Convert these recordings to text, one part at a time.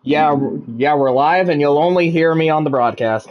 Yeah, yeah, we're live, and you'll only hear me on the broadcast.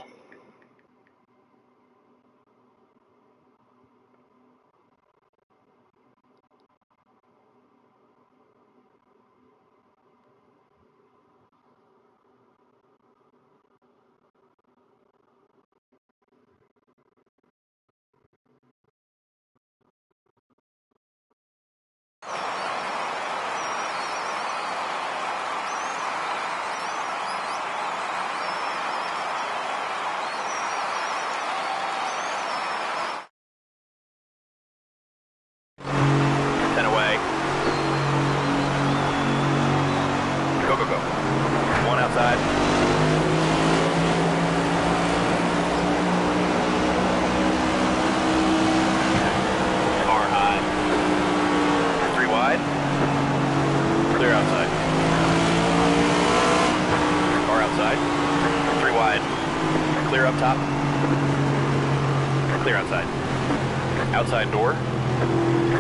Outside door.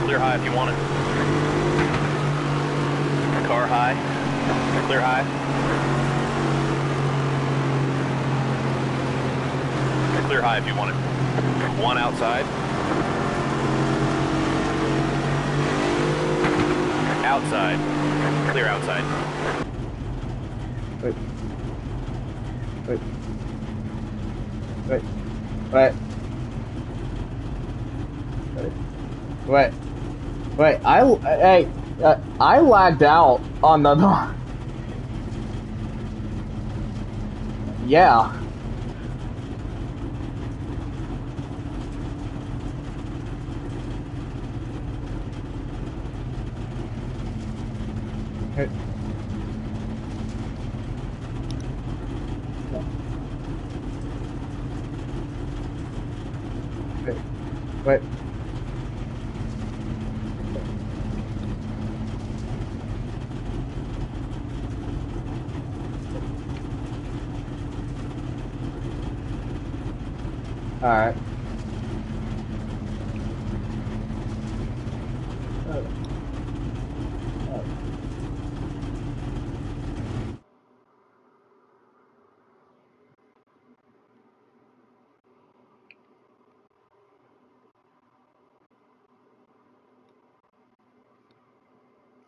Clear high if you want it. Car high. Clear high. Clear high if you want it. One outside. Outside. Clear outside. Wait. Wait. Wait. Wait. Wait. I lagged out on the. Yeah. Wait. Wait. All right.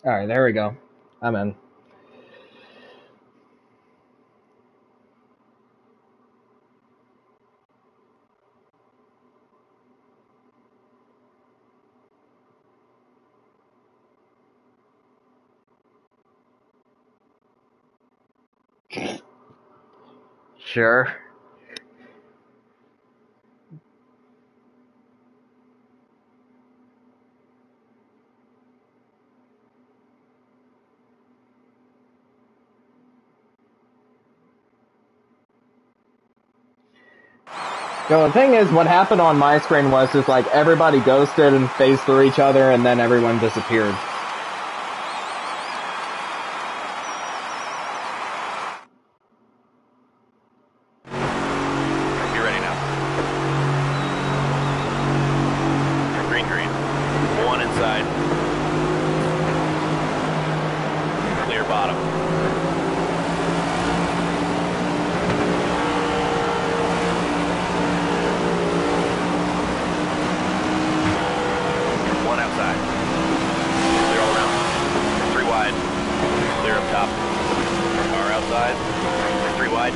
All right. There we go. I'm in. Sure. No, the thing is, what happened on my screen was just like everybody ghosted and phased through each other, and then everyone disappeared. Be ready now. Green, green. One inside. Clear bottom. One outside. Clear all around. Three wide. Clear up top. Car outside. Three wide.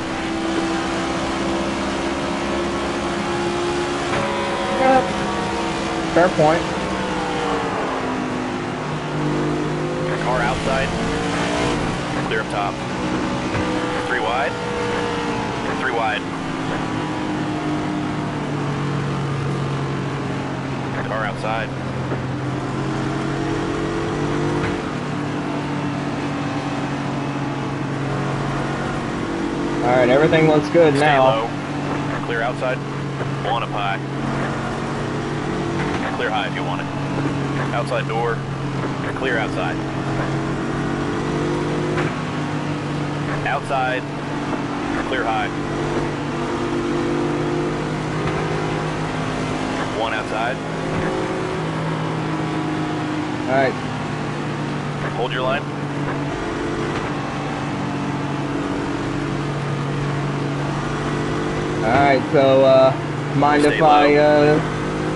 Fair point. Car outside. Clear up top. Three wide. Three wide. Car outside. Alright, everything looks good Stay now. low. Clear outside. One up high. Clear high if you want it. Outside door. Clear outside. Outside. Clear high. One outside. Alright. Hold your line. Alright, so, mind Stay if low.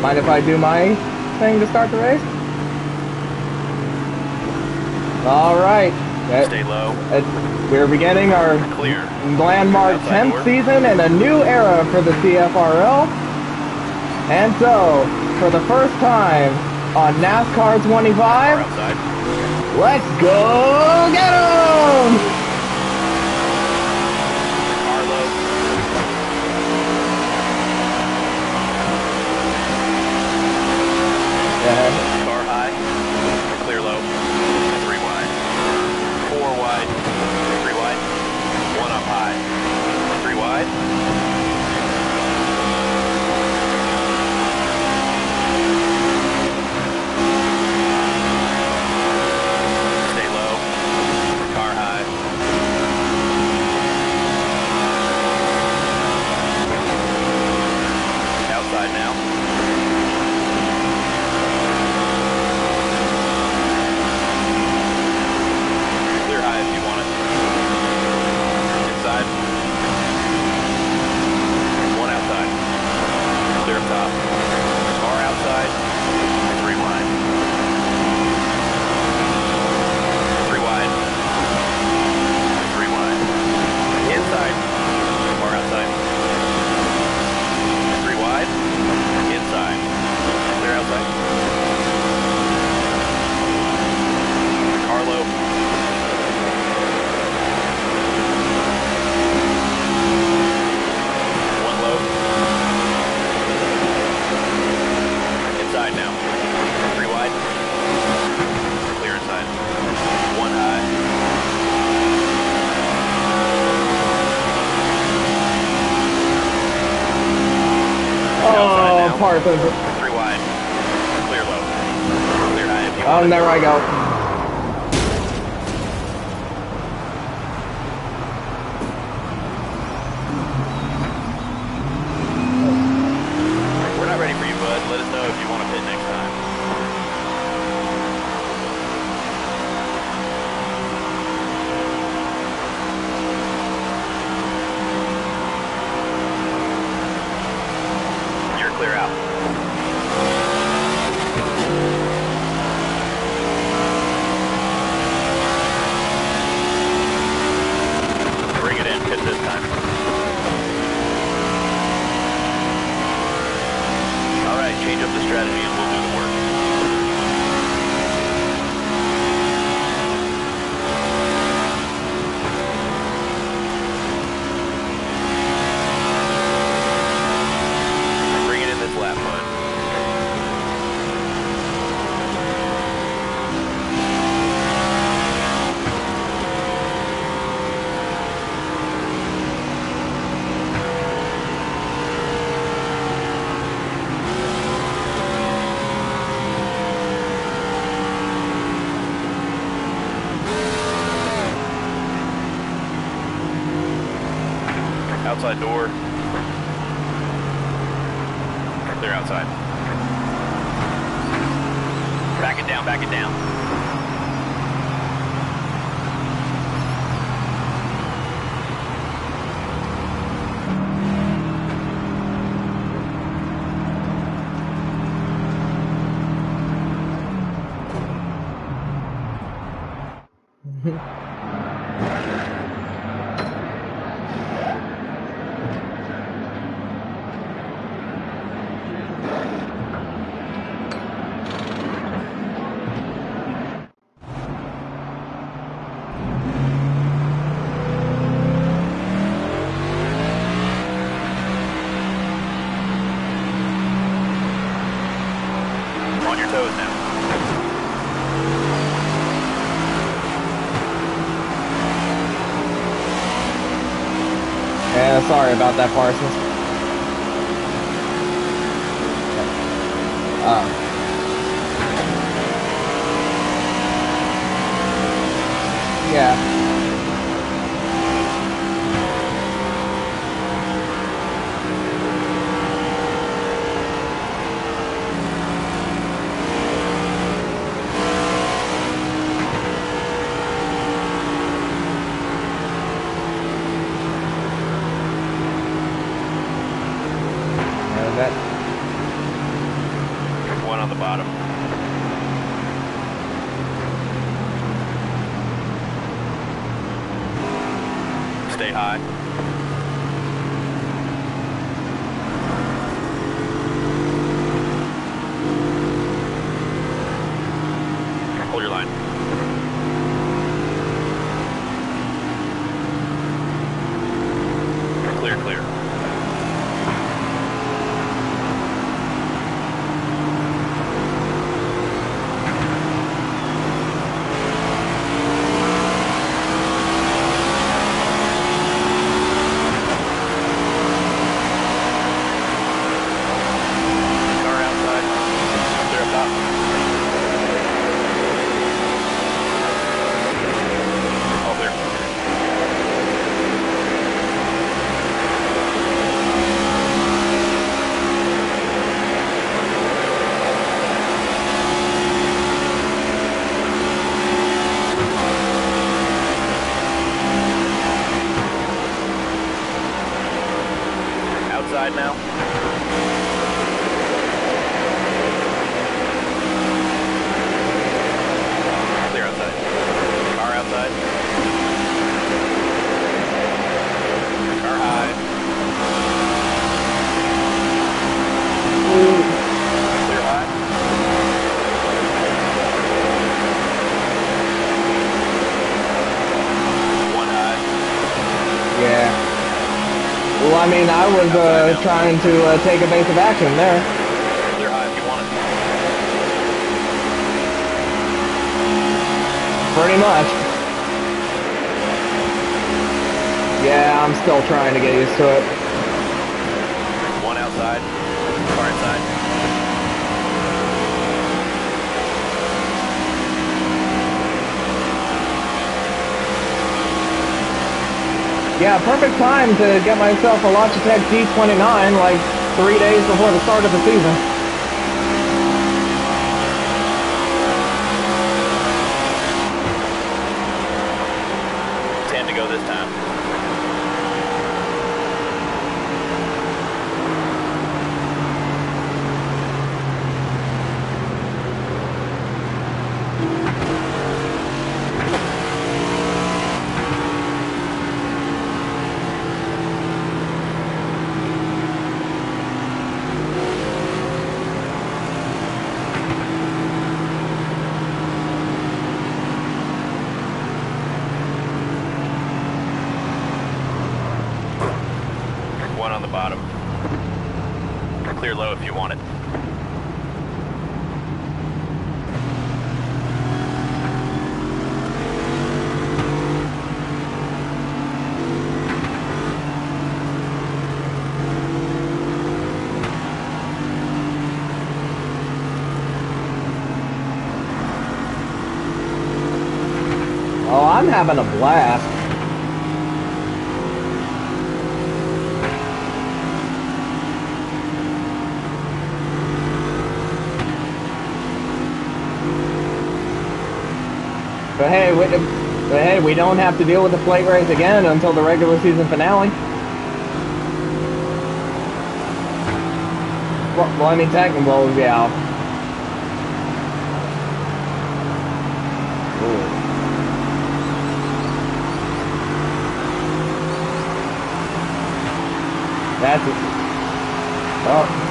mind if I do my thing to start the race? Alright. Stay low. We're beginning our Clear. landmark Outside 10th door. season and a new era for the CFRL. And so, for the first time on NASCAR 25, Car outside. let's go get 'em! Car low. Yeah. Car high. Clear low. 3 wide. 4 wide. 3 wide. 1 up high. 3 wide. Stay low. Car high. Outside now. Clear high if you want it. Inside. 1 outside. Clear up top. Car outside. 3 wide. 3 wide. 3 wide. Inside. Car outside. 3 wide. Inside. Clear outside. Car low. One low. Inside now. 3 wide. Clear inside. 1 high. Outside Oh, now. Parsons. 3 wide. Clear low. Clear high if you Oh, want and it. there I go. We're not ready for you, bud. Let us know if you want to pit next time. You're clear out. Bring it in, pit this time. All right, change up the strategy and we'll do the work. Bring it in this lap, bud. Outside door. Clear outside. Back it down, back it down. On your toes now. Yeah, sorry about that, Parsons. Yeah. Stay high. Hold your line. Clear, clear. Car outside. Clear up top. All clear. Outside now. Clear outside. Car outside. Car high. Clear high. One high. Yeah. Well, I mean, I was trying to take evasive action there. Clear high if you want it. Pretty much. Yeah, I'm still trying to get used to it. One outside. Car inside. Yeah, perfect time to get myself a Logitech G29 like 3 days before the start of the season. 10 to go this time. One on the bottom. Clear low if you want it. Oh, I'm having a blast. But hey, we don't have to deal with the plate race again until the regular season finale. Well, I mean, technically, yeah. Ooh. That's it. Oh.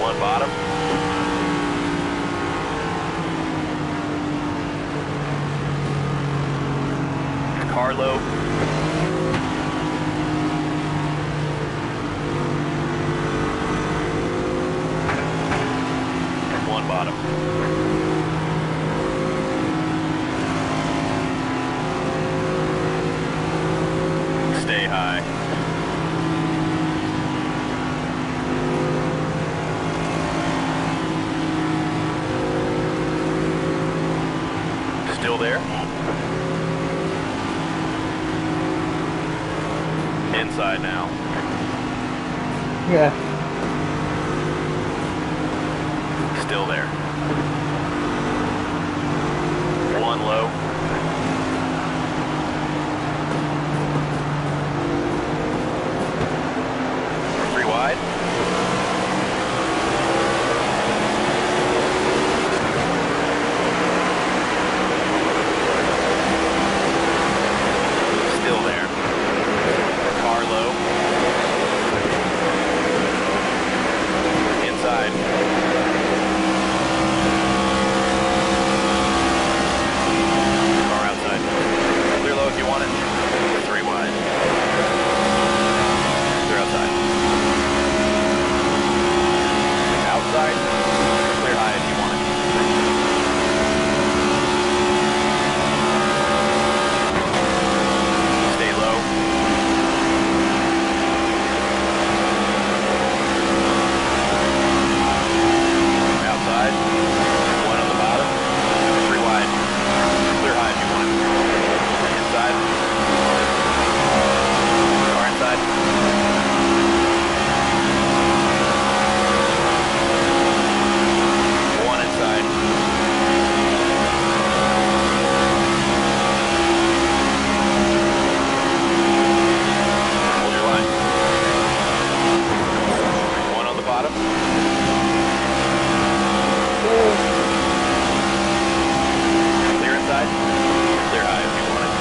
One bottom. Car low. One bottom. Stay Still there. Inside now. Yeah. Still there. One low. Three wide. Still there. Car low. Inside. Car outside. Clear low if you want it. Three wide. Clear outside. Outside. Clear high if you want it. Stay low. Outside. One on the bottom. Three wide. Clear high if you want it. Inside. Car inside. One inside. Hold your line. One on the bottom. Clear inside. Clear high if you want it.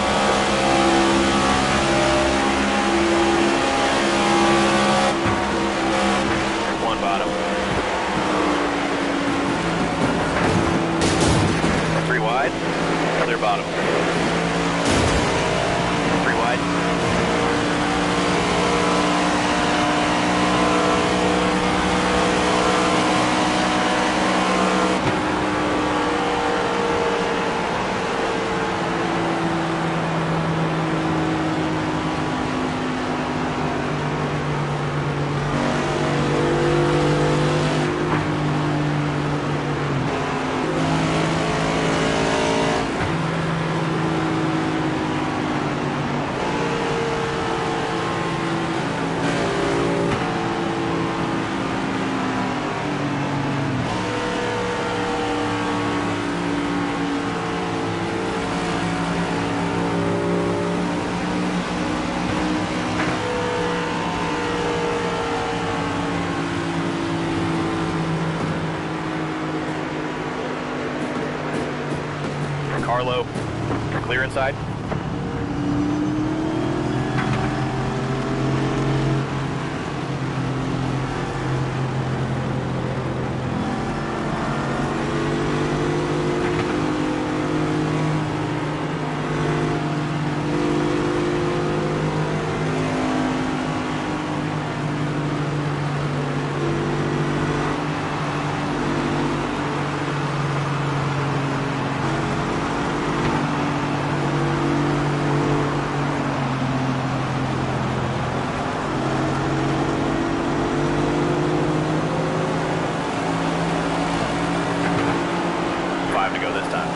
One bottom. Three wide. Clear bottom. Three wide. Car low. Clear inside. Five to go this time.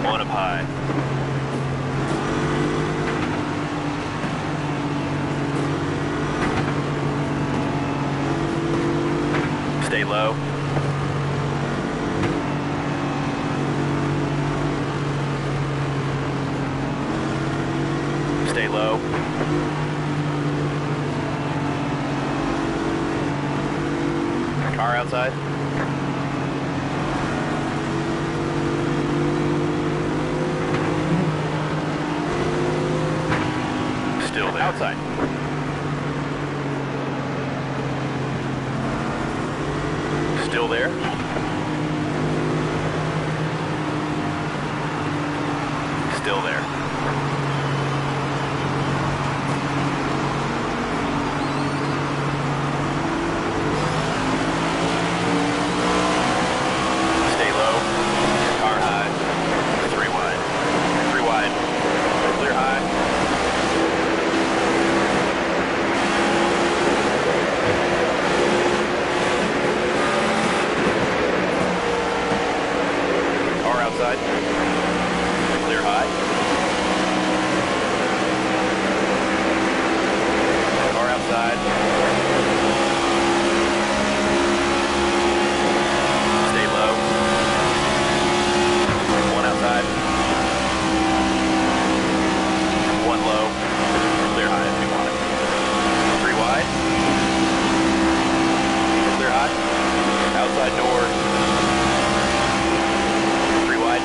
One up high. Stay low. Stay low. Car outside. Still there. Outside. Still there. Still there. Stay low. Car high. 3 wide. 3 wide. Clear high. Car outside. Clear high. Car outside. Stay low. 1 outside. 1 low. Clear high if you want it. 3 wide. Clear high. Outside door. 3 wide.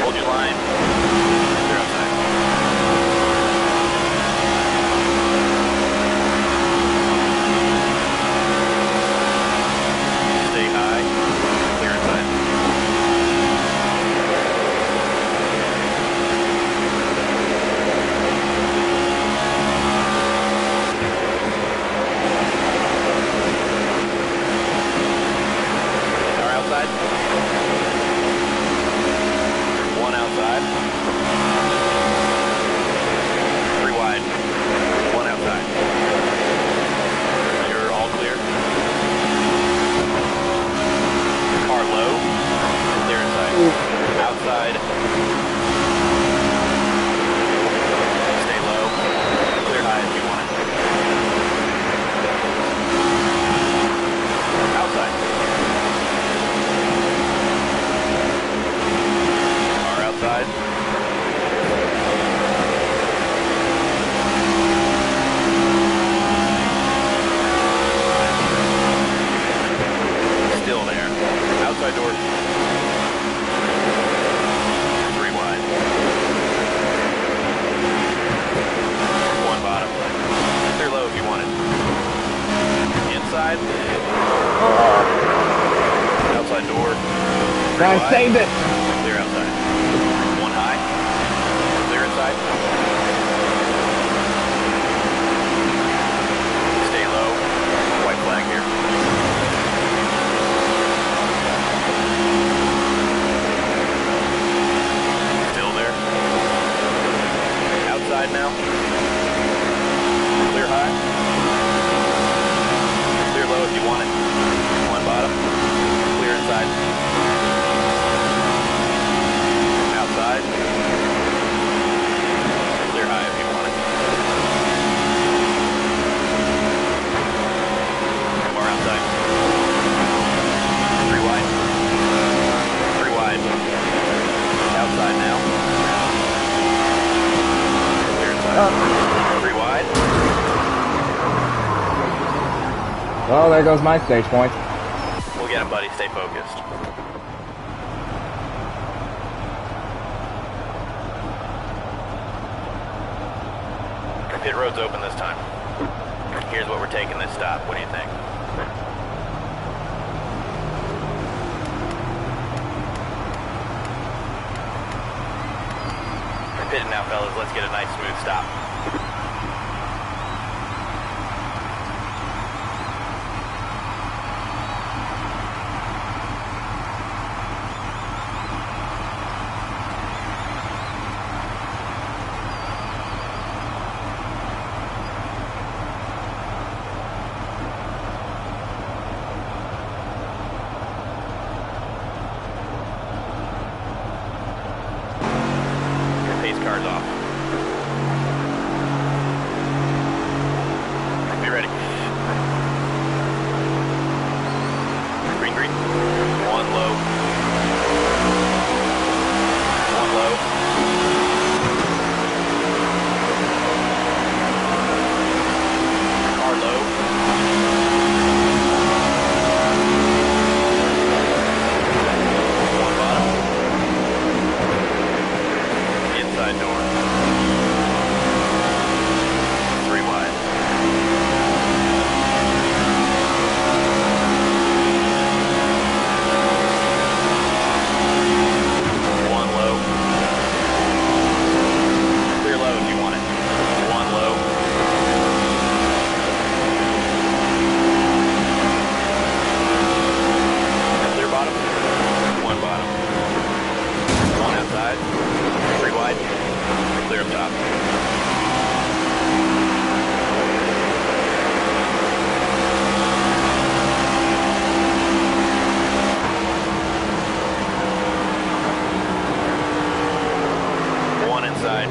Hold your line. Clear outside. Stay high. Clear inside. Car outside. 1 outside. 3 wide. 1 outside. You're all clear. Car low. Clear inside. Outside. Stay low. Clear high if you want it. Outside. Car outside. Still there. Outside door. 3 wide. 1 bottom. Clear low if you want it. Inside. Outside door. 3 Guys, wide. saved it. Clear outside. 1 high. Clear inside. Stay low. White flag here. Still there. Outside now. Clear high. Clear low if you want it. 1 bottom. Clear inside. Outside. Clear high if you want it. Car outside. 3 wide. 3 wide. Outside now. Clear inside. 3 wide. Well, there goes my stage point. We'll get him, buddy. Stay focused. Pit road's open this time. Here's what we're taking this stop. What do you think? We're pitting now, fellas. Let's get a nice, smooth stop. Pace cars off. Be ready. Green, green. 1 low. 1 low. One inside.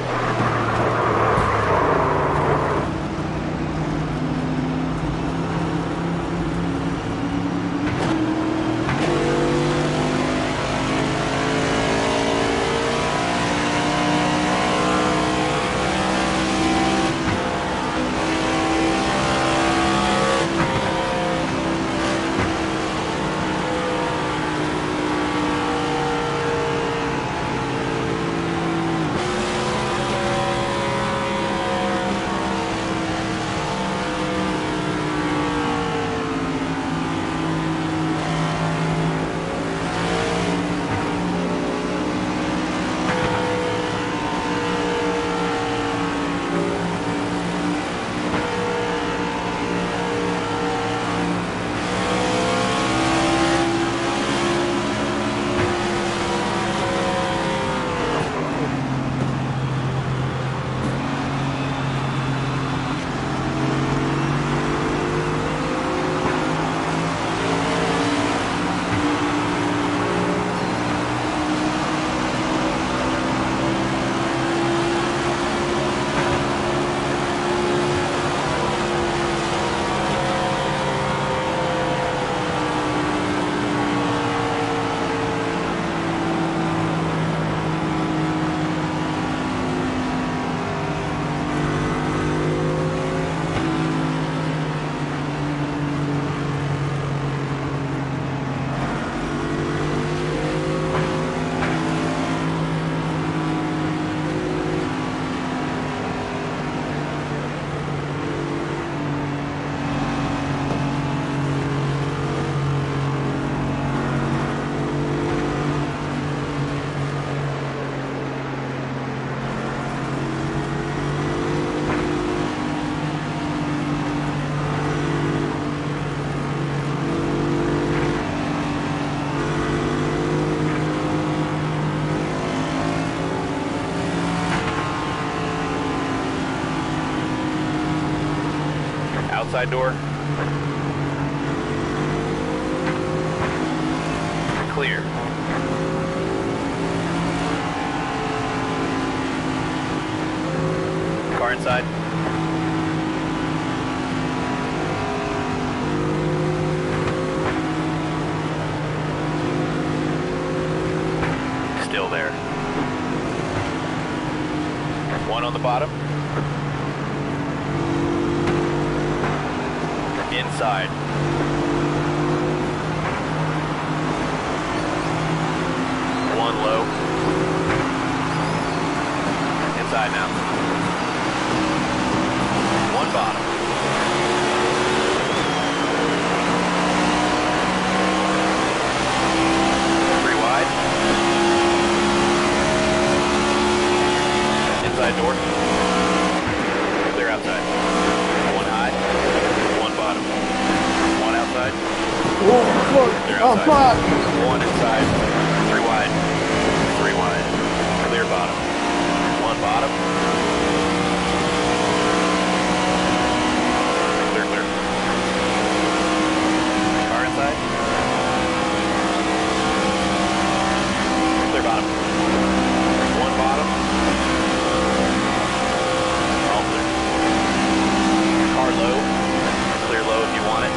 Outside door. Clear. Car inside. Still there. One on the bottom. Inside. One low. Inside now. One bottom. Three wide. Inside door. Clear outside. One high. One bottom. One outside. Whoa, fuck. Clear Oh, outside. fuck. One inside. Three wide. Three wide. Clear bottom. One bottom. Clear, clear. Car inside. Clear bottom. One bottom. All clear. Car low. Clear low if you want it.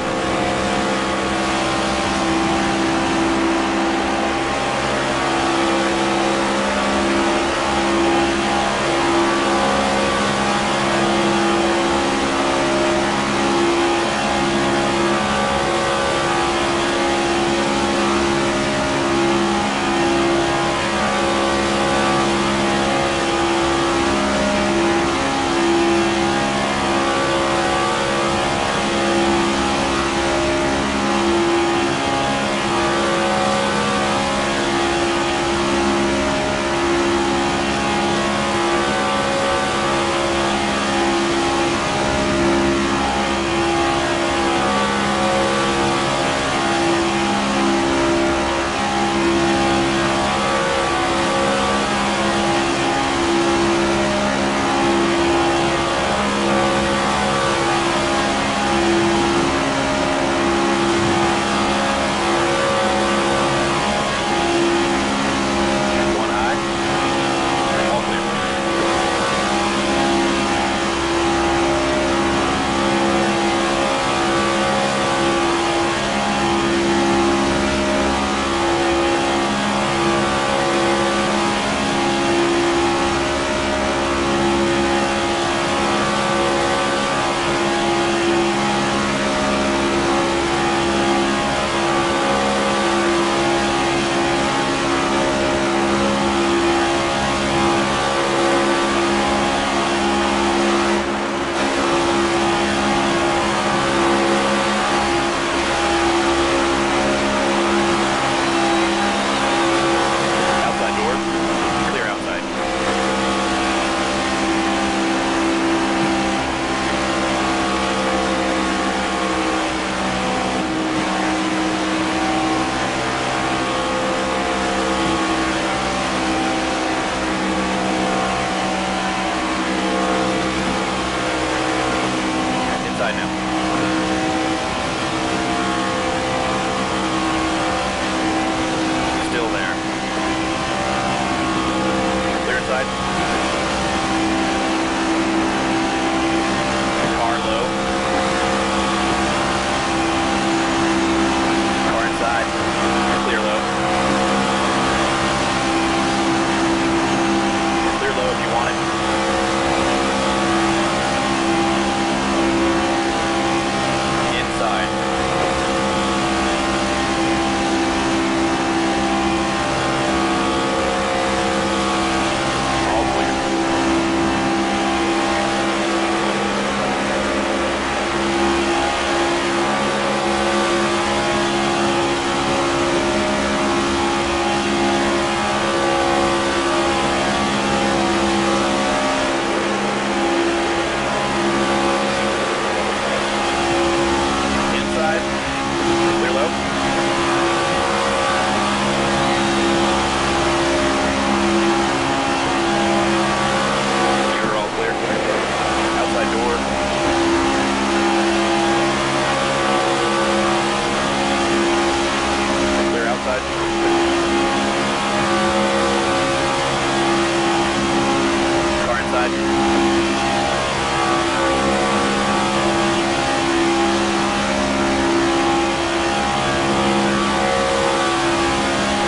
outside.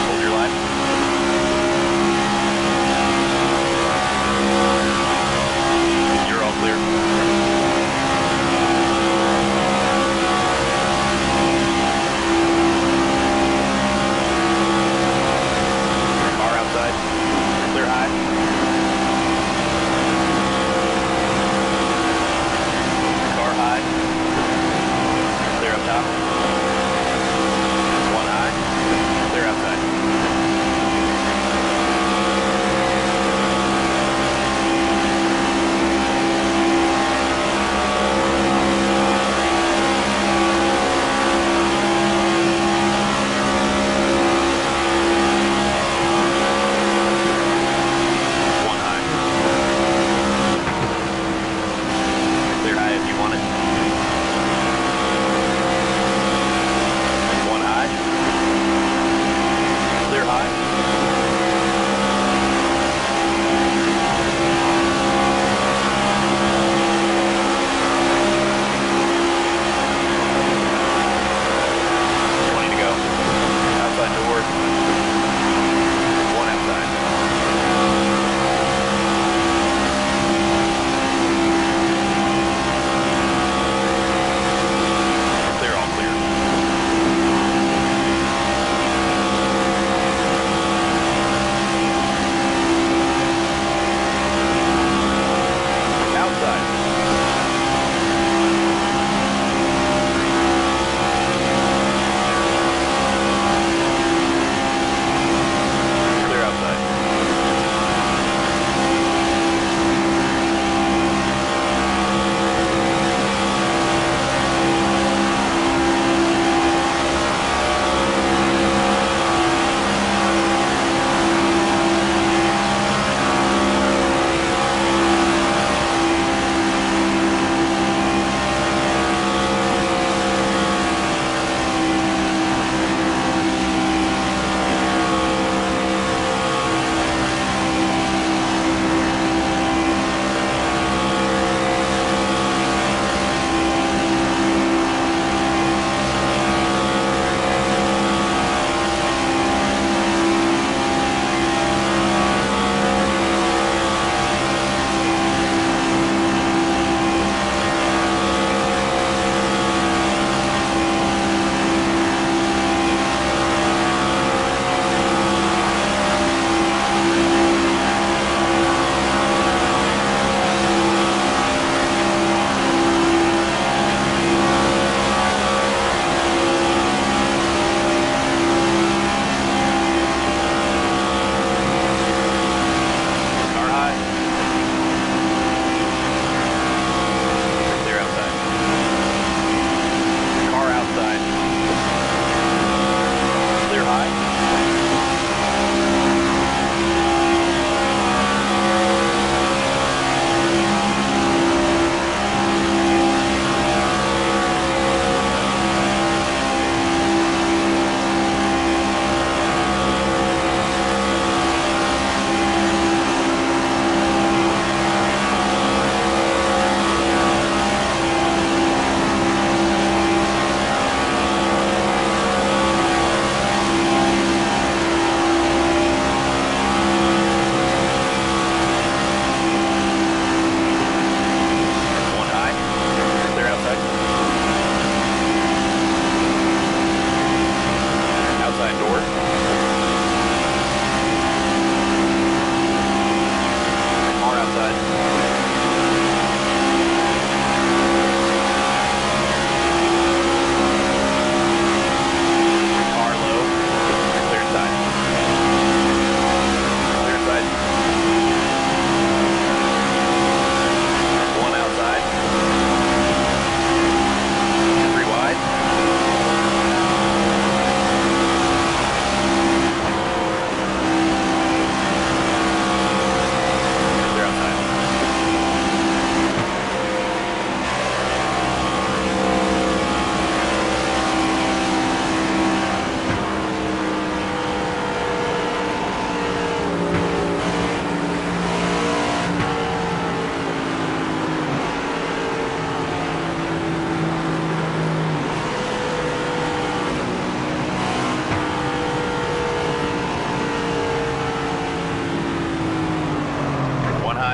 Hold your line. You're all clear. Car outside. Clear high.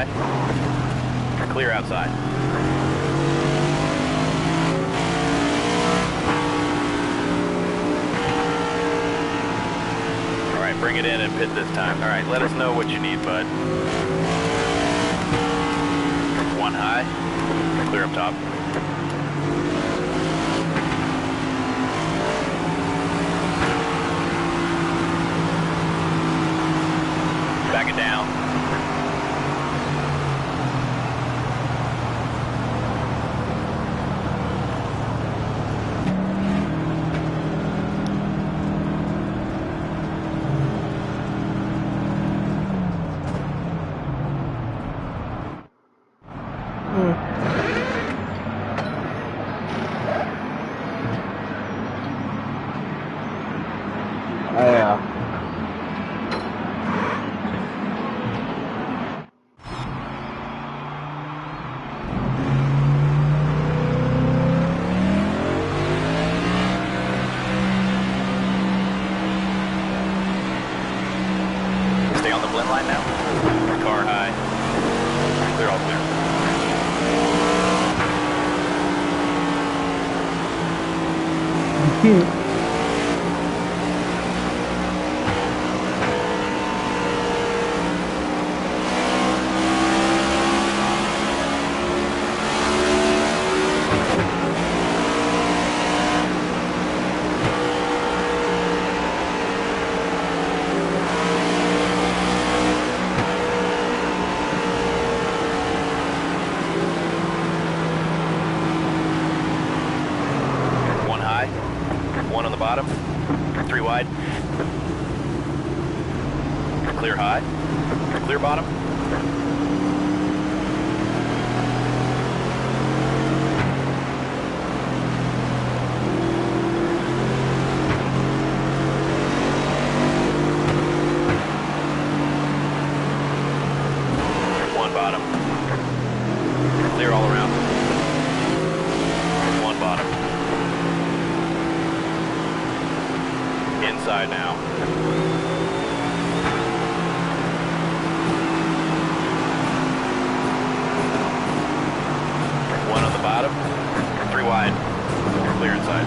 high. Clear outside. All right, bring it in and pit this time. All right, let us know what you need, bud. One high. Clear up top. Back it down. Yeah. Stay on the blend line now. Car high. Clear, all clear. One high. One on the bottom. Three wide. Clear high. Clear bottom. One bottom. Clear all around. One bottom. Inside now. One on the bottom. Three wide. Clear inside.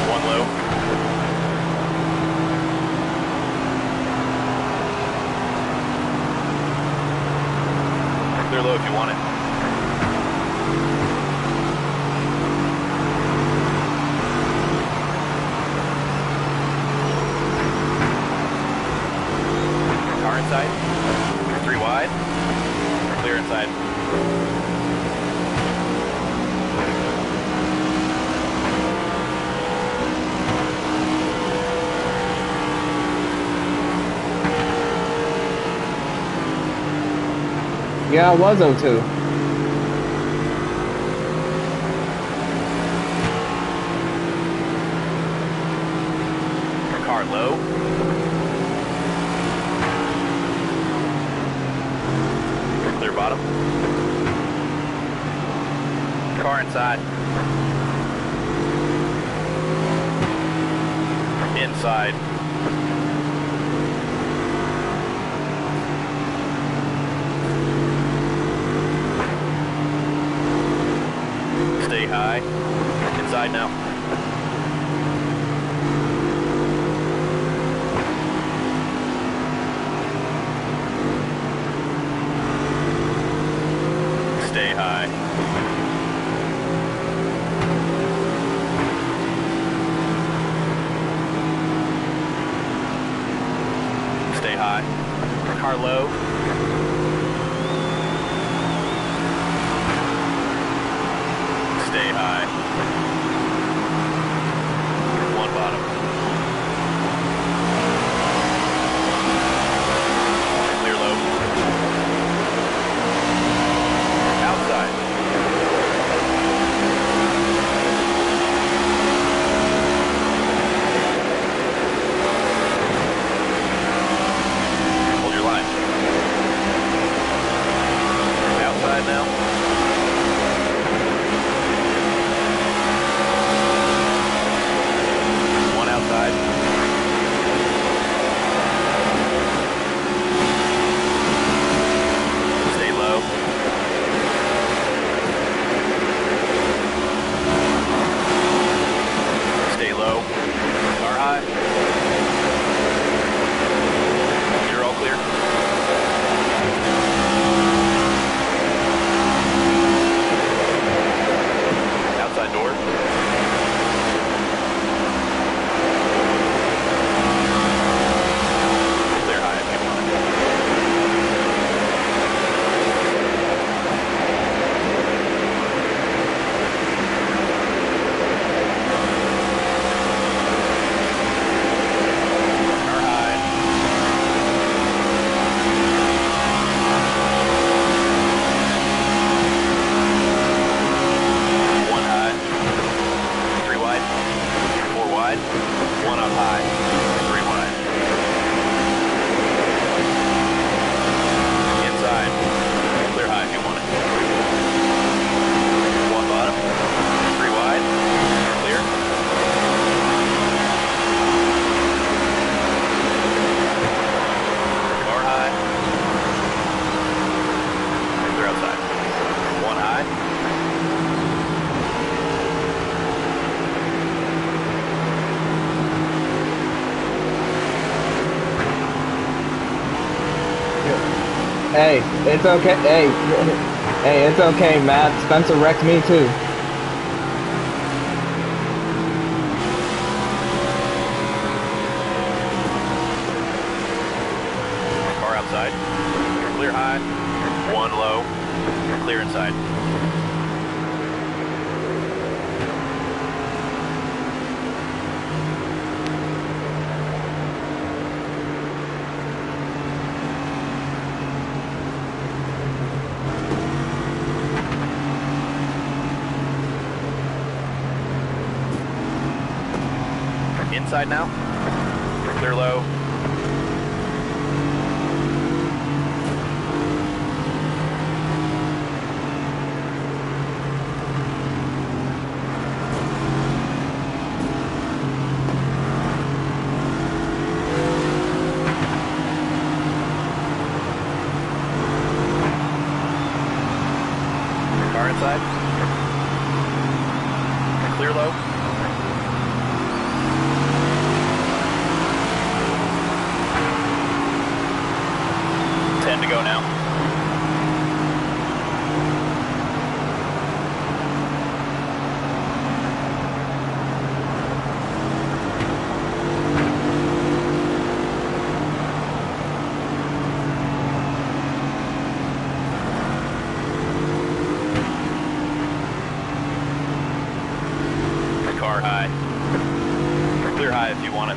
One low. Clear low if you want it. Car inside. Three wide. Clear inside. Yeah, it was O2. Car low. Clear bottom. Car inside. Inside. Stay high. Inside now. Stay high. Stay high. Car low. Stay high. One bottom. Clear low. Outside. Hold your line. Hey, it's okay. Hey, it's okay, Matt. Spencer wrecked me too. Car outside. Clear high. One low. Clear inside. Inside now. Clear low. Car inside. Clear low. To go now. Car high. Clear high if you want it.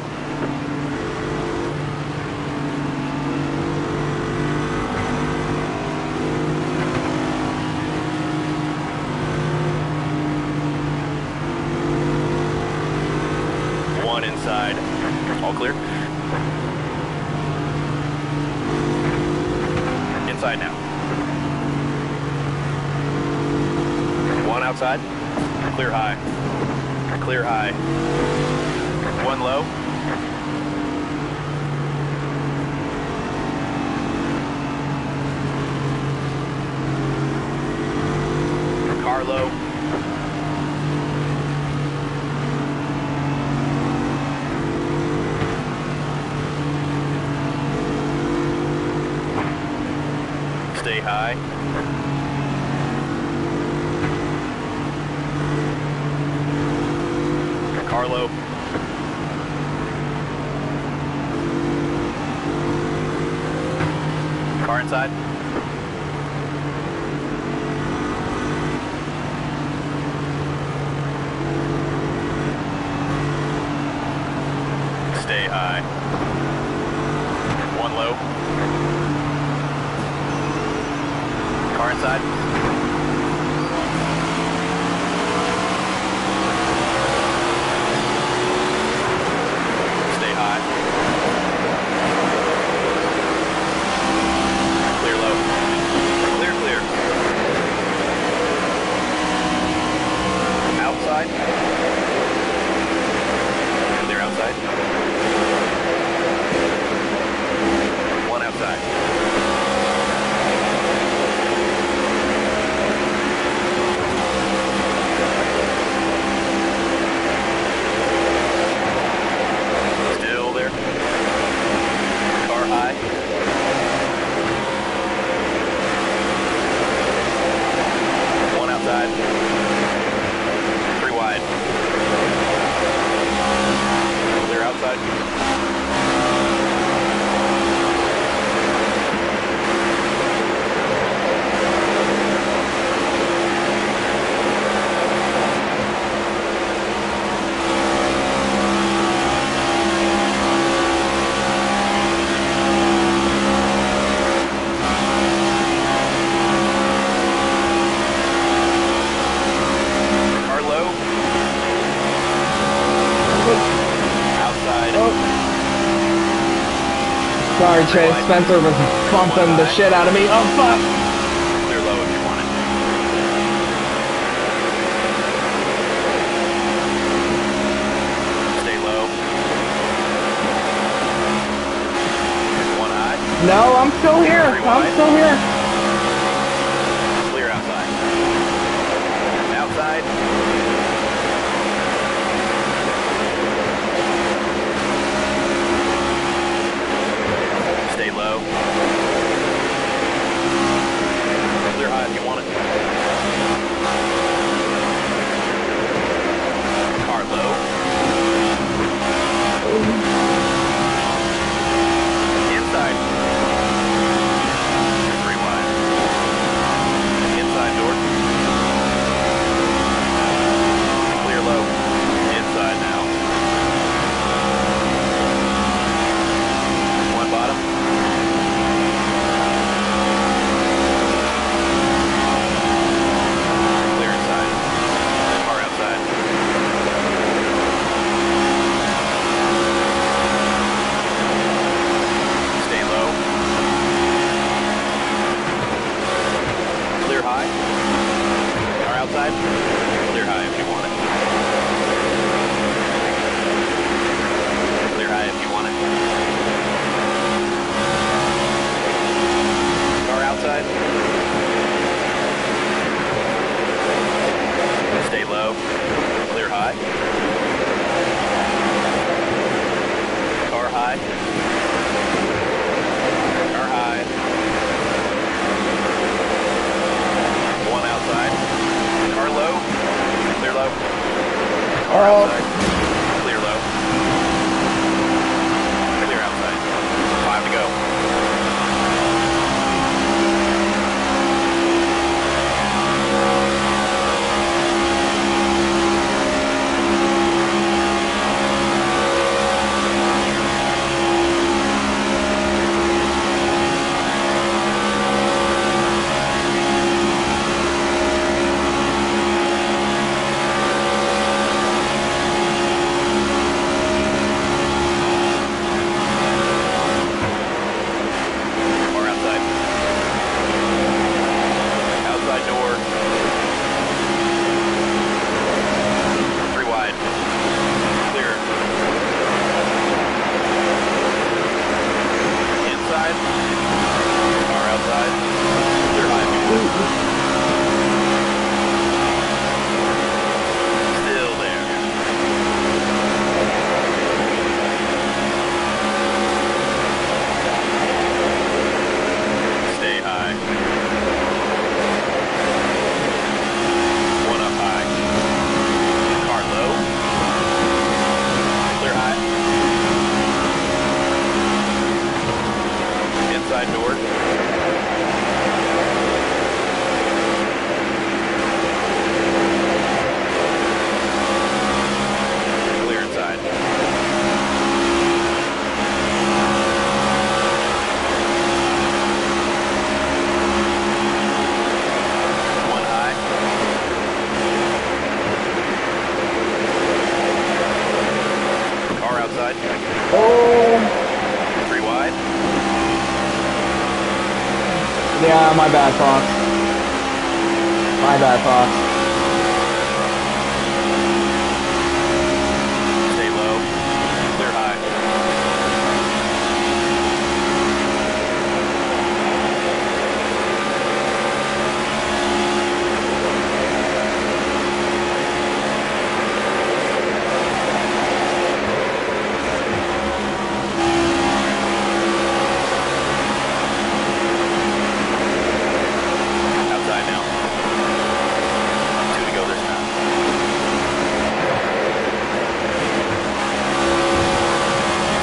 One inside. All clear. Inside now. One outside. Clear high. Clear high. One low. Car low. Stay high. Car low. Car inside. Stay high. One low. Car inside. Stay high. Clear low. Clear, clear. Outside. Clear outside. One outside. Still there. Car high. One outside. Three wide. Clear outside. Car low. Outside. Oh. Sorry, Chase. Spencer was bumping the shit out of me. Oh, fuck. Clear low if you want it. Stay low. One high. No, I'm still here. I'm still here. Clear outside. Outside. Stay low. Yeah, my bad, Fox. My bad, Fox. Stay low. Clear high. Outside now. 2 to go this time.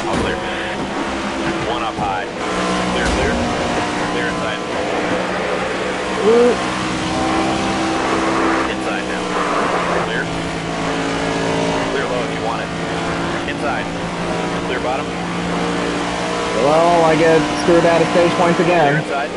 All clear. 1 up high. Clear, clear. Clear inside. Woo. Inside now. Clear. Clear low if you want it. Inside. Clear bottom. Well, I get screwed out of stage points Clear again. inside.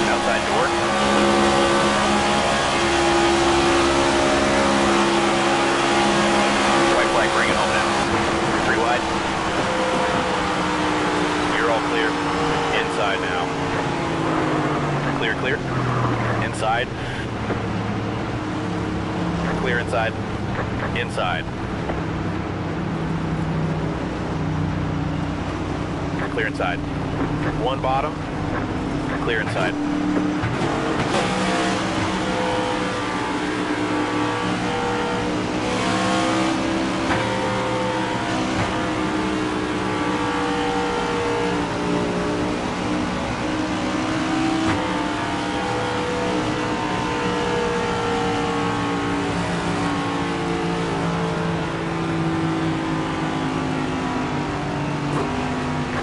Outside door. White flag, bring it home now. 3 wide. You're all clear. Inside now. Clear, clear. Inside. Clear inside. Inside. Clear inside. 1 bottom. Clear inside.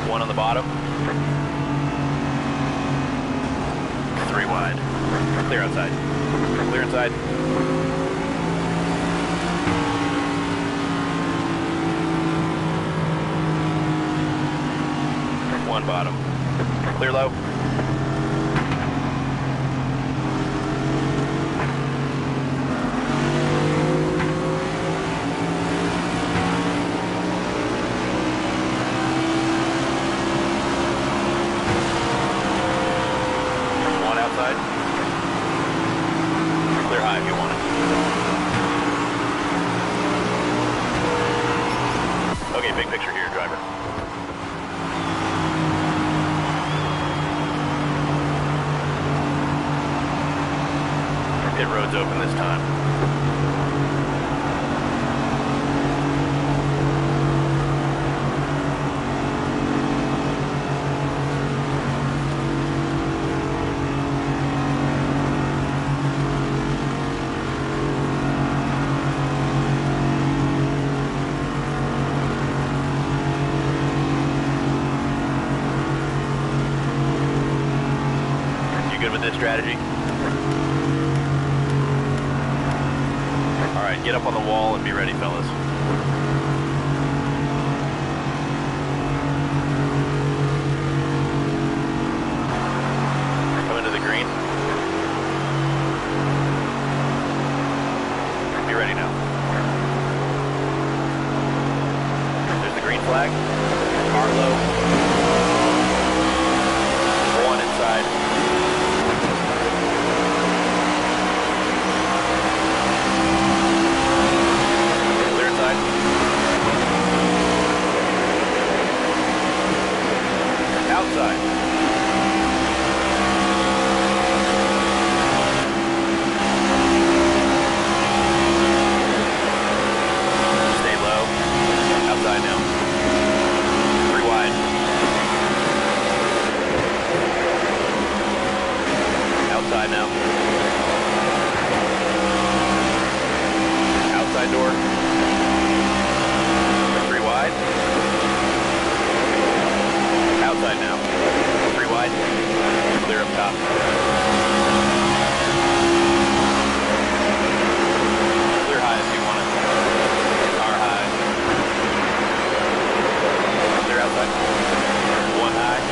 One on the bottom. 3 wide. Clear outside. Clear inside. One bottom. Clear low. One outside. Clear high if you want it. Okay, big picture here, driver. Pit road's open this time. You good with this strategy? All right, get up on the wall and be ready, fellas. Come into the green. Be ready now. There's the green flag. Car low. 1 inside. Clear inside. Outside. Stay low. Outside now. 3 wide. Outside now. Outside door. 3 wide. Outside now. 3 wide. Clear up top. Clear high if you want it. Car high. Clear outside. 1 high.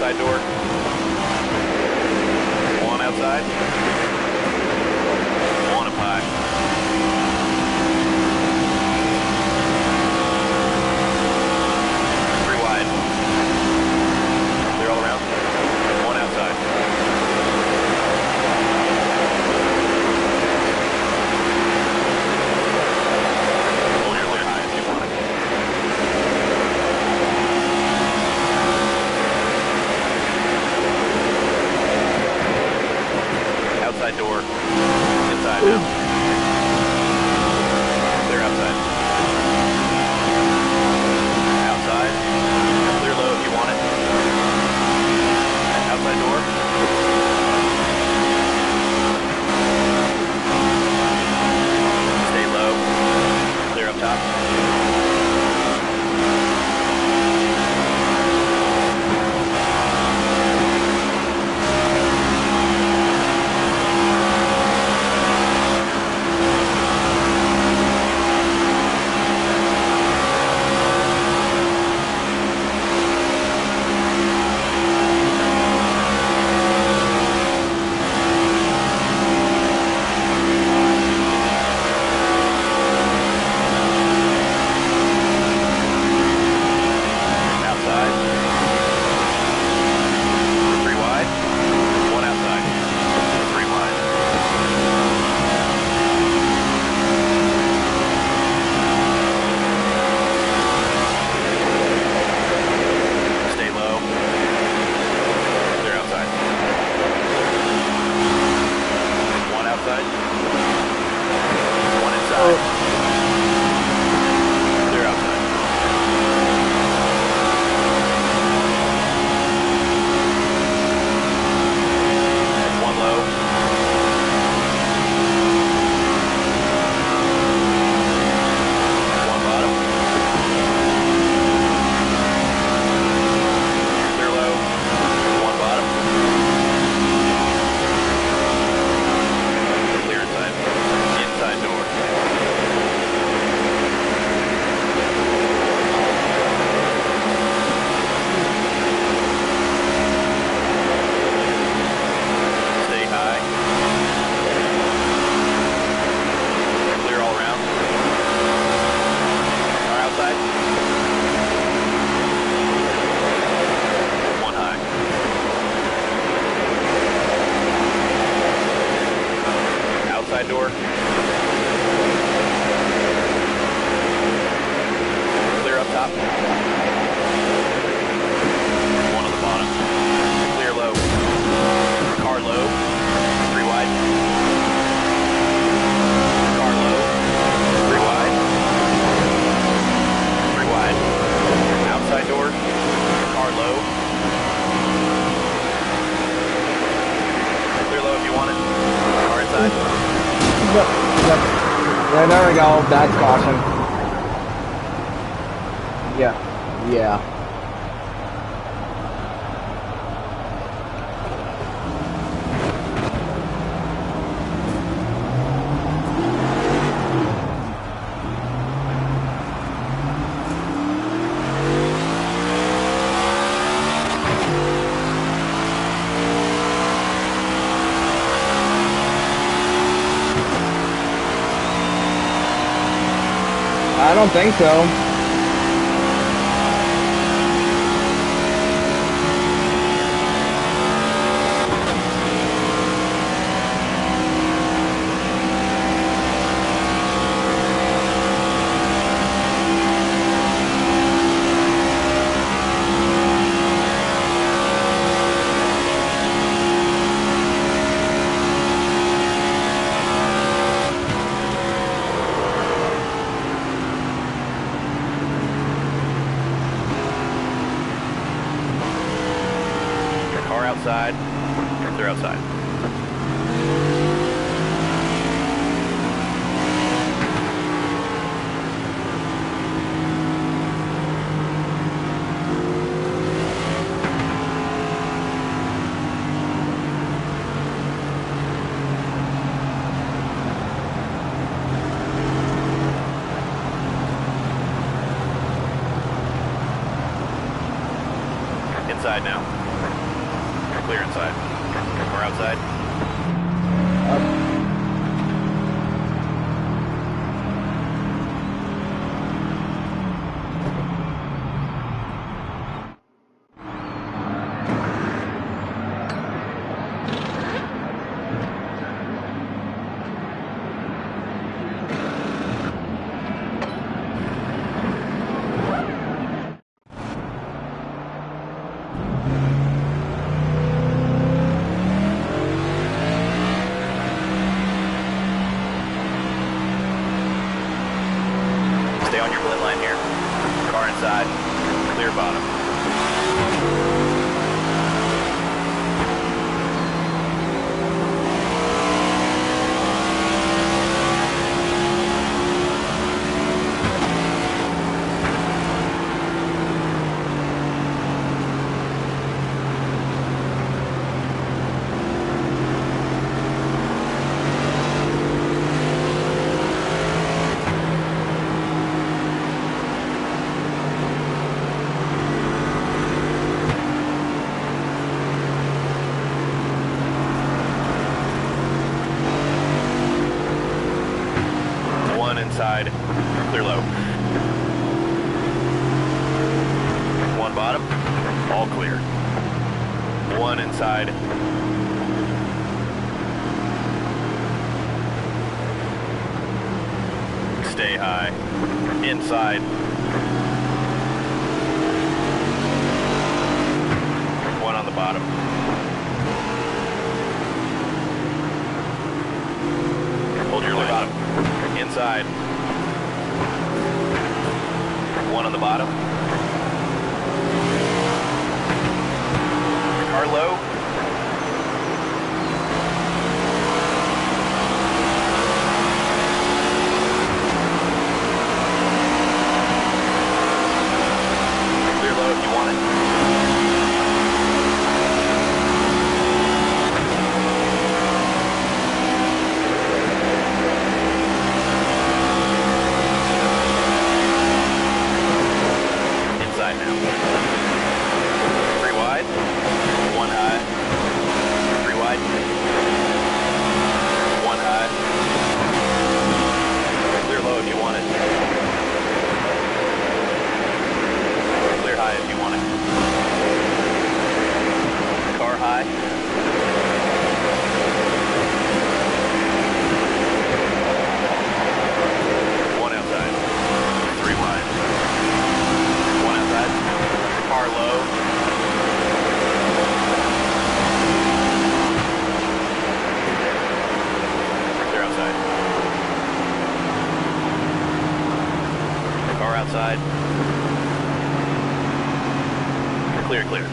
Outside door. One outside. One up high. Three wide. Clear all around. One outside. Hold your clear high if you want it. Outside door. Inside now. Clear outside. Outside. Clear low if you want it. Outside door. Stay low. Clear up top. Outside door. Clear up top. One on the bottom. Clear low. Car low. Three wide. Car low. Three wide. Three wide. Outside door. Car low. Clear low if you want it. Car inside. Yep. Yeah, there we go. That's caution. Yeah. I don't think so. Outside. They're outside. Inside now. Clear inside. Or outside. Stay on your blend line here. Car inside. Clear bottom. One inside. Clear low. One bottom. All clear. One inside. Stay high. Inside. One on the bottom. Hold your line. Bottom. Inside. One on the bottom. Car low. Clear low if you want it. Outside. Clear, clear.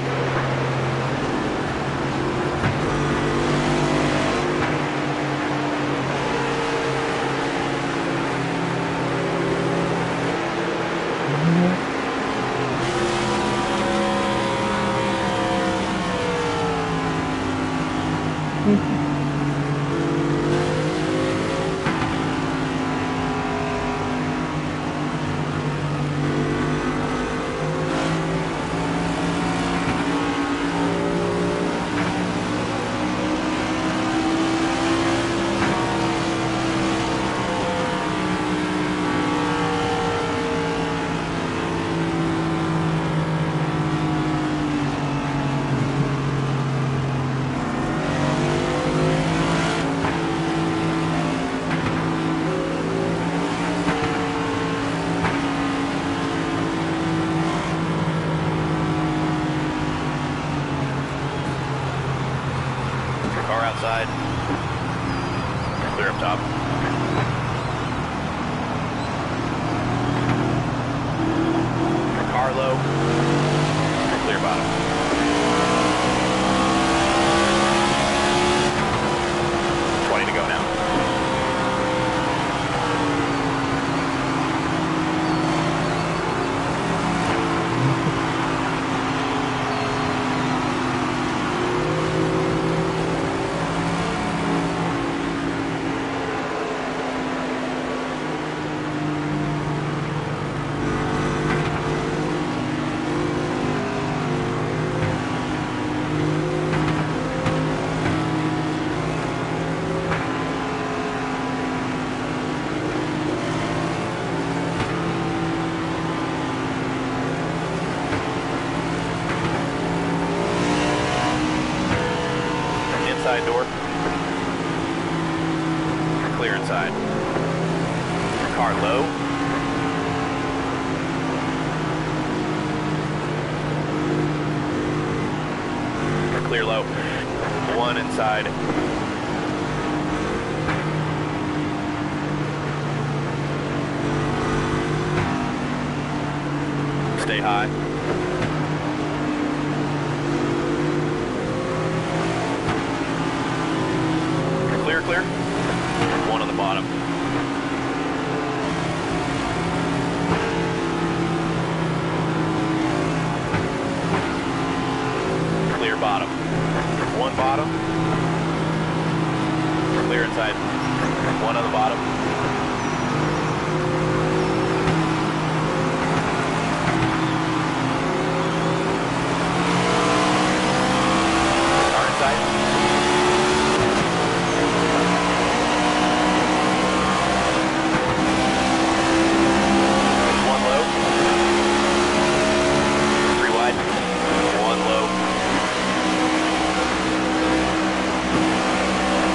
Outside. Clear up top. Car low. Clear bottom. To go now. Outside door. Clear inside. Car low. Clear low. One inside. Stay high. Clear, clear. One on the bottom. Clear bottom. One bottom. Clear inside. One on the bottom. Car inside. One low. Three wide. One low.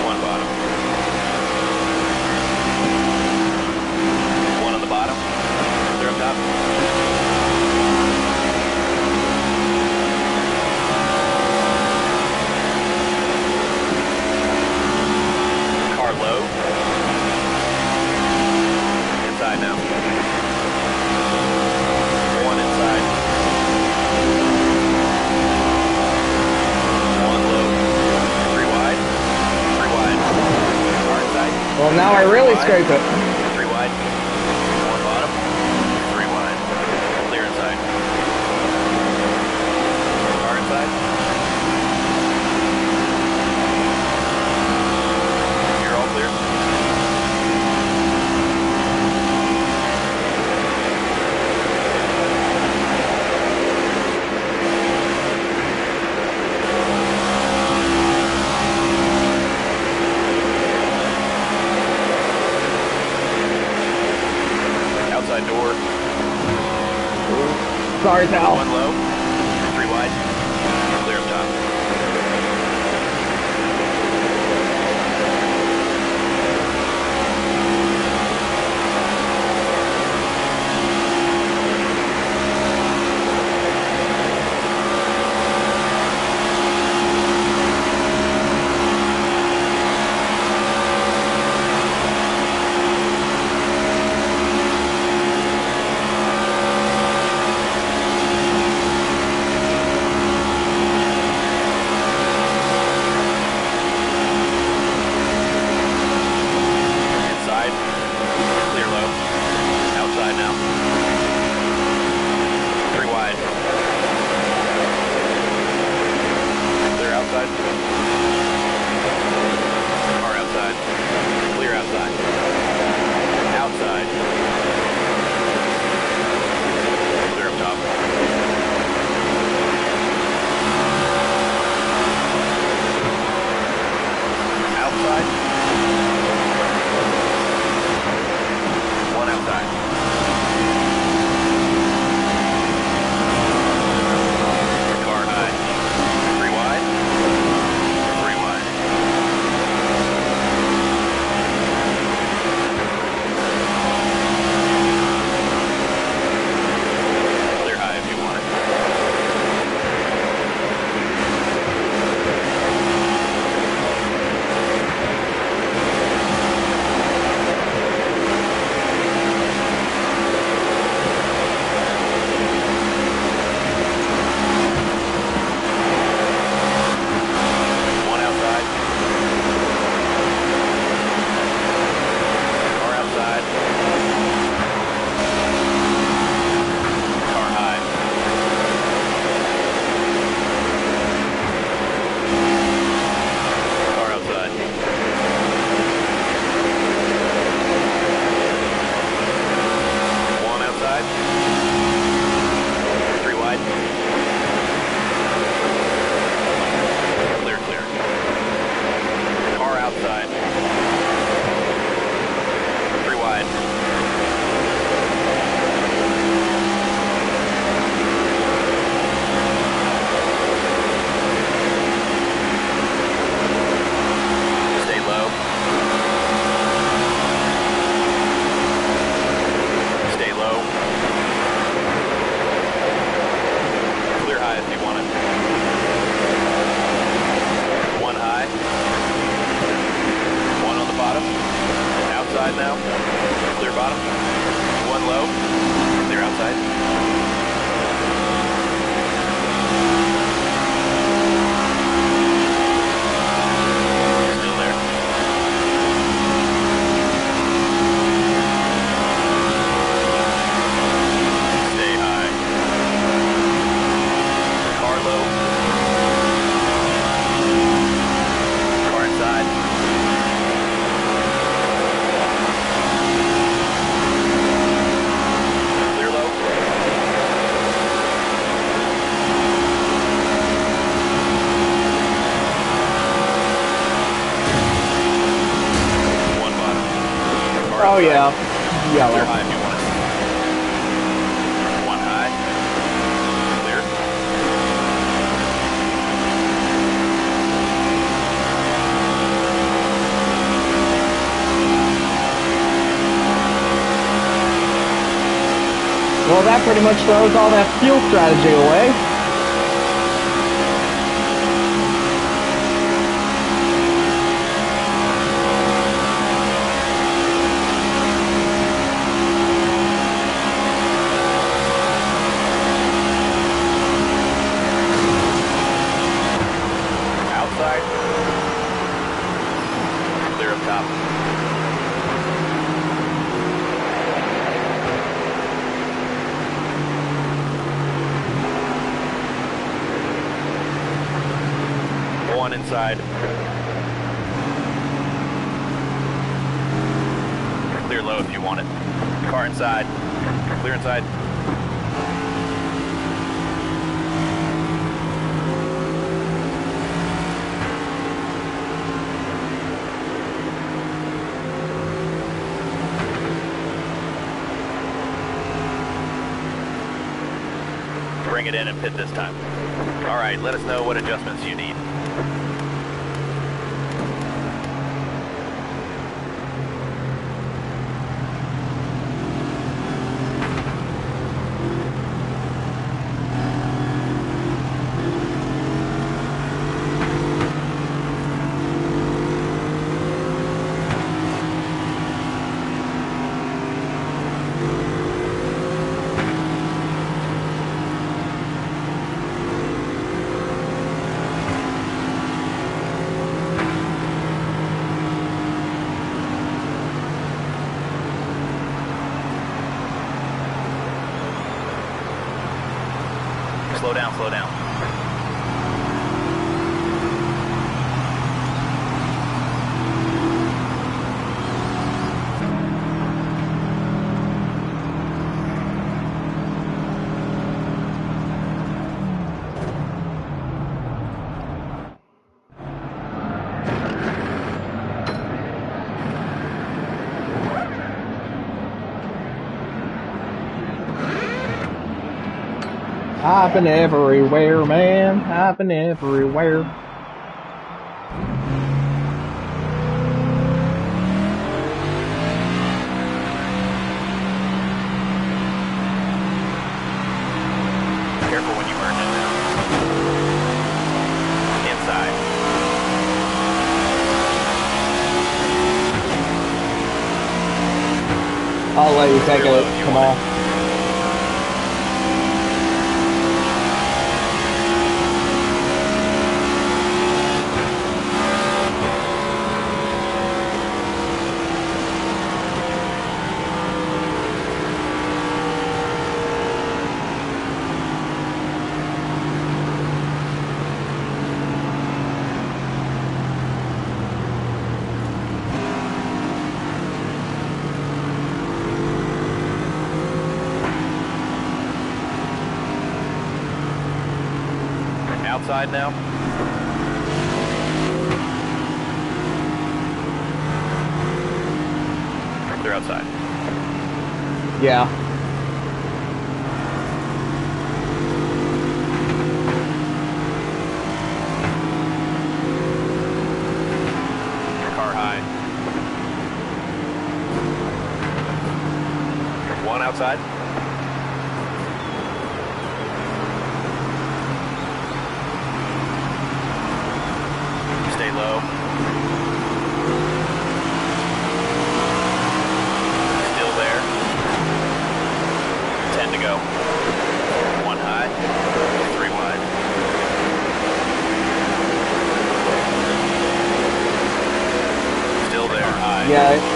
One bottom. One on the bottom. Clear up top. Car low. Inside now. One inside. One low. Three wide. Three wide. Car inside. Well, now I really scrape it. Three wide. One bottom. Three wide. Clear inside. Car inside. You're all clear. Outside door. Sorry, pal. One low. Three wide. Clear up top. Oh yeah, Clear yellow. high if you want it. One high. Clear. Well, that pretty much throws all that fuel strategy away. Outside. Clear up top. One inside. Clear low if you want it. Car inside. Clear inside. Bring it in and pit this time. All right, let us know what adjustments you need. Slow down, slow down. I've been everywhere, man. I've been everywhere. Careful when you merge in now. Inside. I'll let you take it. Come on. Outside now. Clear outside. Yeah. Car high. One outside. Stay low. Still there. 10 to go. One high. Three wide. Still there. High. Yeah.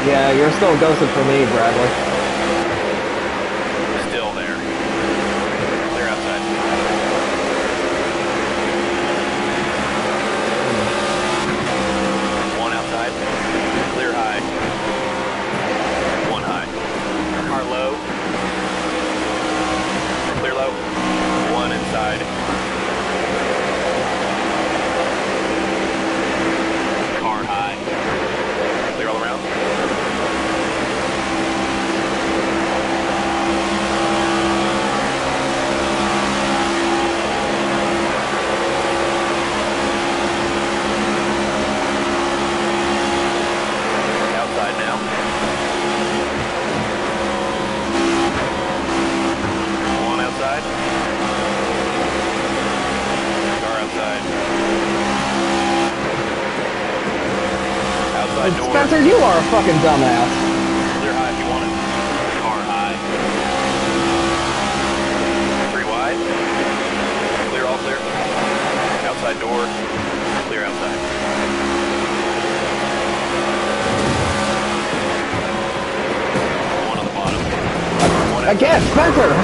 Yeah, you're still ghosted for me, Bradley. Still there. Clear outside. One outside. Clear high. One high. Car low. Clear low. One inside. Car high. Spencer, you are a fucking dumbass. Clear high if you want it. Car high. 3 wide. Clear, all clear. Outside door. Clear outside. One on the bottom. One outside. Again, Spencer!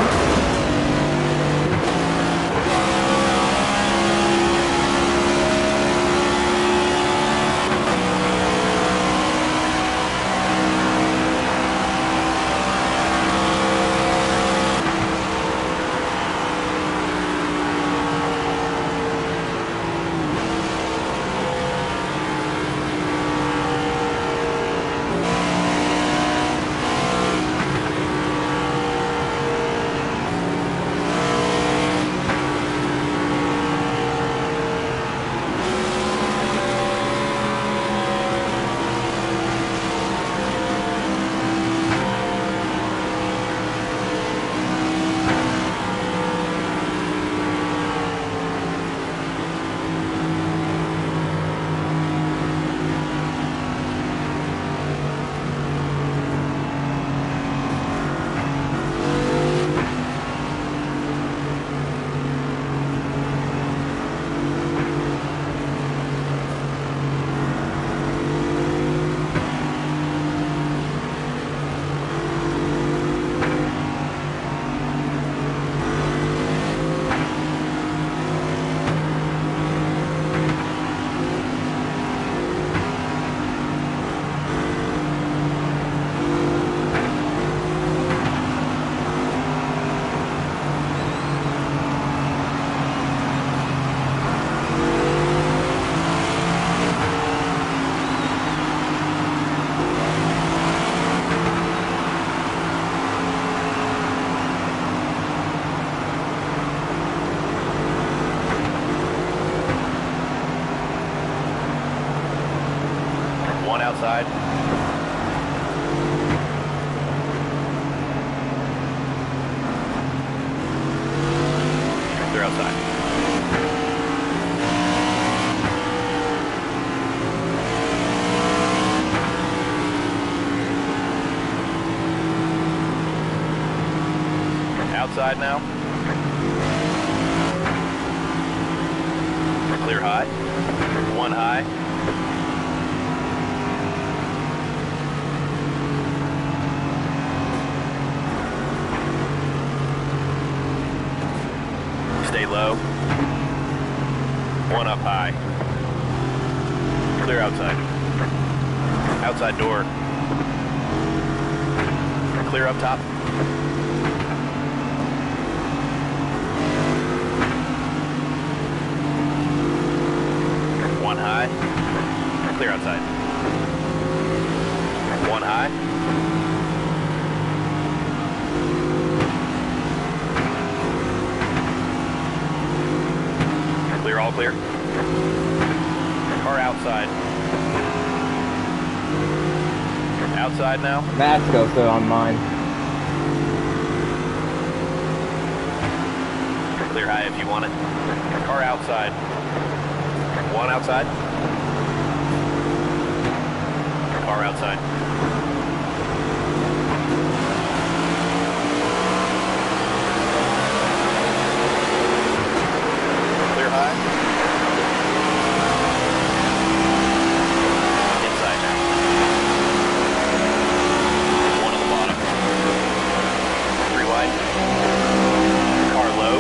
One outside. Clear outside. Outside now. Clear high. One high. Stay low. One up high. Clear outside. Outside door. Clear up top. One high. Clear outside. One high. Clear, all clear. Car outside. Outside now. Matt's go sit on mine. Clear high if you want it. Car outside. One outside. Car outside. Clear high. Inside now. One on the bottom. 3 wide. Car low.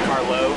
Car low.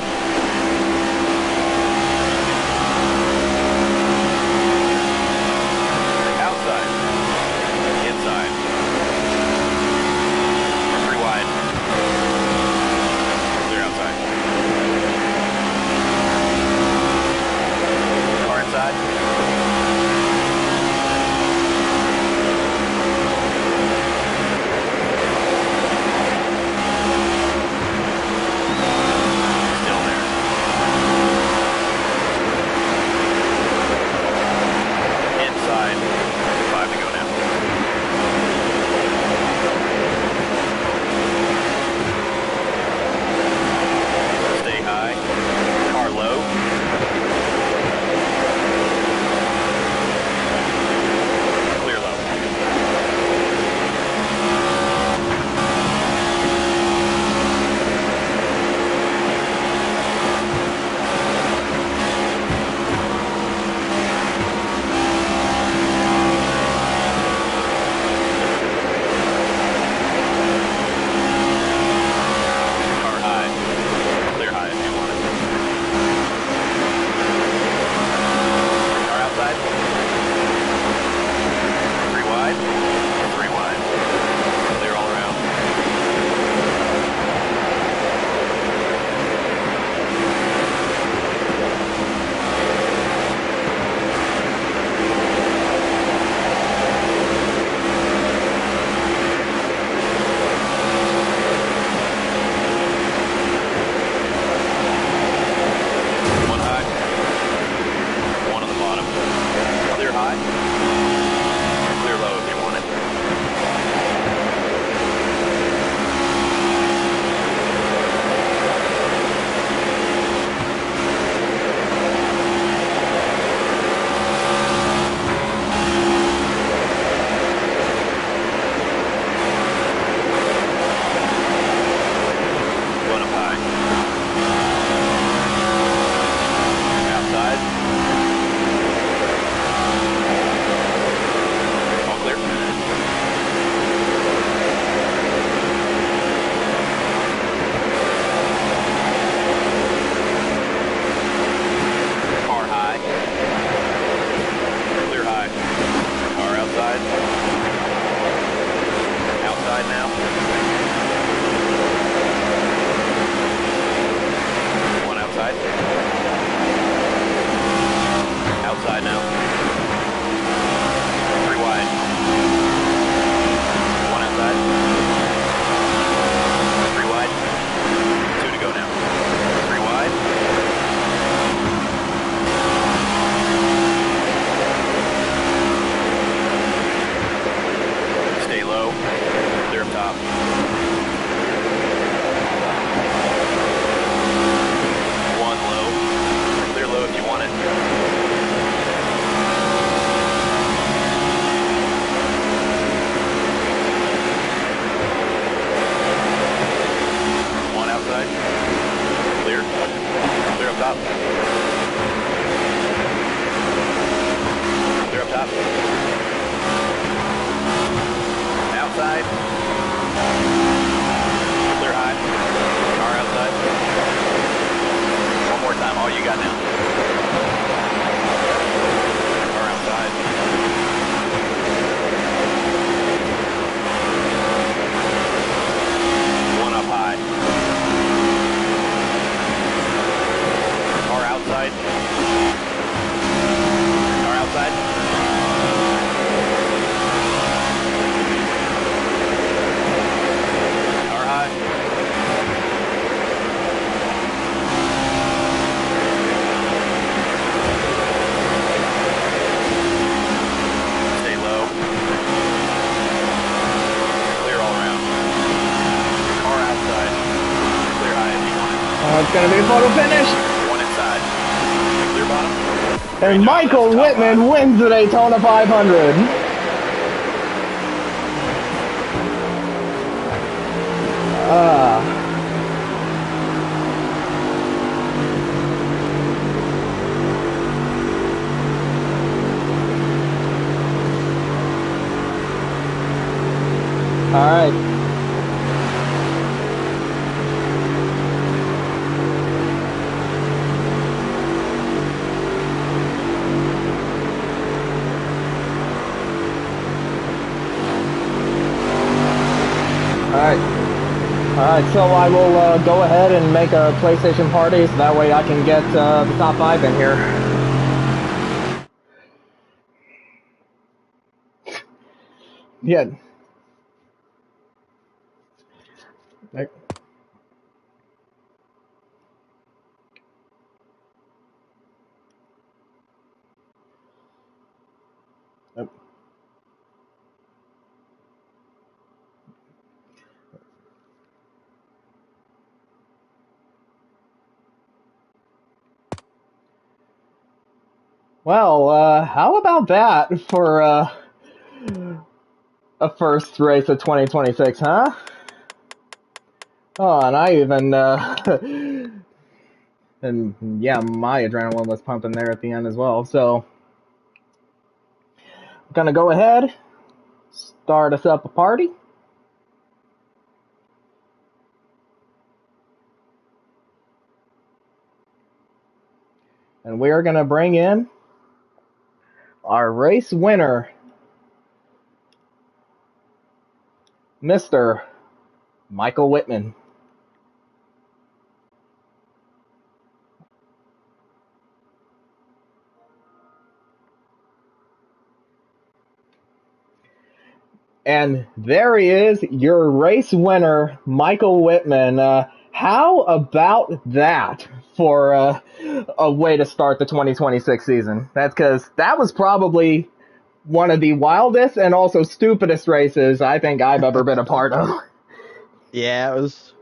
outside. Clear high. Car outside. One more time. All you got now. Car outside. One up high. Car outside. Car outside. Car high. Stay low. Clear all around. Car outside. Clear high if you want it. It's going to be a photo finish. One inside. Clear bottom. And Michael Whitman wins the Daytona 500. All right. Alright, so I will go ahead and make a PlayStation party so that way I can get the top 5 in here. Yeah. Well, how about that for a first race of 2026, huh? Oh, and I even, and yeah, my adrenaline was pumping there at the end as well. So, I'm gonna go ahead, start us up a party. And we are gonna bring in our race winner, Mr. Michael Whitman. And there he is, your race winner, Michael Whitman. How about that for a way to start the 2026 season? That's because that was probably one of the wildest and also stupidest races I think I've ever been a part of. Yeah, it was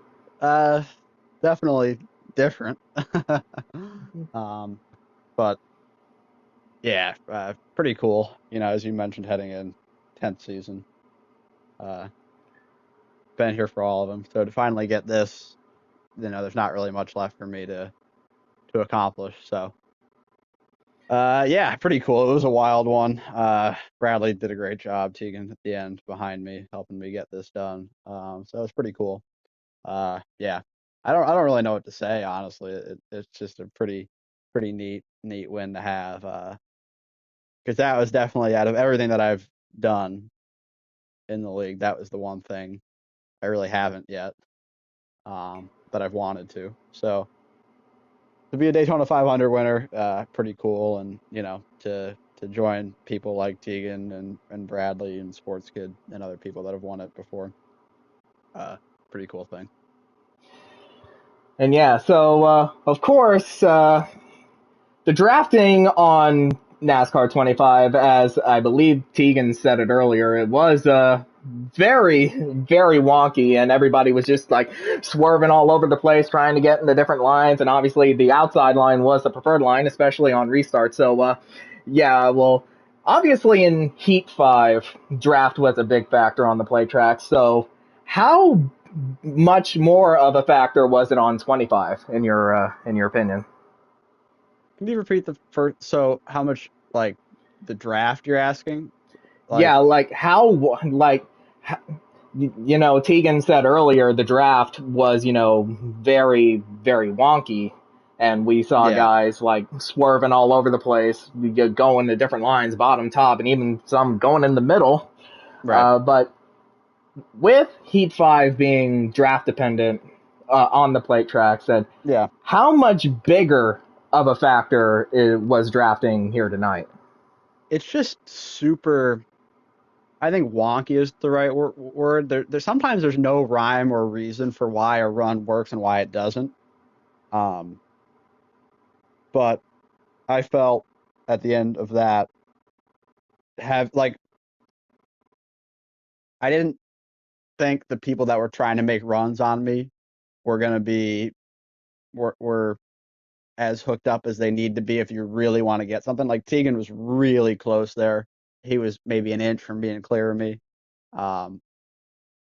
definitely different. But yeah, pretty cool. You know, as you mentioned, heading in 10th season. Uh, been here for all of them. So to finally get this, you know, there's not really much left for me to accomplish. So yeah, pretty cool. It was a wild one. Bradley did a great job, Tegan at the end behind me, helping me get this done. So it was pretty cool. Yeah, I don't really know what to say, honestly. It's just a pretty neat win to have. Because that was definitely, out of everything that I've done in the league, that was the one thing I really haven't yet, that I've wanted to. So to be a Daytona 500 winner, pretty cool, and you know, to join people like Tegan and Bradley and Sports Kid and other people that have won it before, pretty cool thing. And yeah, so of course, the drafting on NASCAR 25, as I believe Tegan said it earlier, it was very, very wonky, and everybody was just like swerving all over the place trying to get into different lines, and obviously the outside line was the preferred line, especially on restart. So yeah, well, obviously in Heat 5, draft was a big factor on the play track. So how much more of a factor was it on 25 in your opinion? Can you repeat the first? So how much, like, the draft you're asking? Like, Yeah, like how, like Tegan said earlier the draft was, very, very wonky. And we saw Yeah, guys like swerving all over the place, going to different lines, bottom, top, and even some going in the middle. right. But with Heat 5 being draft dependent on the plate tracks, and Yeah, how much bigger of a factor was drafting here tonight? it's just super. I think wonky is the right word. There sometimes there's no rhyme or reason for why a run works and why it doesn't. Um, but I felt at the end of that have like I didn't think the people that were trying to make runs on me were gonna be were as hooked up as they need to be if you really want to get something. Like Tegan was really close there. He was maybe an inch from being clear of me. Um,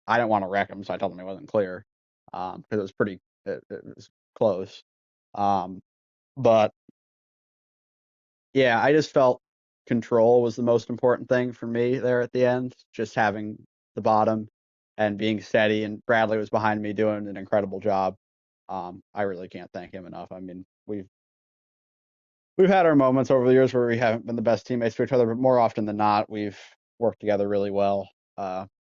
I didn't want to wreck him, so I told him he wasn't clear because it was it was close. Um, but yeah, I just felt control was the most important thing for me there at the end. Just having the bottom and being steady, and Bradley was behind me doing an incredible job. I really can't thank him enough. I mean, we've had our moments over the years where we haven't been the best teammates to each other, but more often than not, we've worked together really well.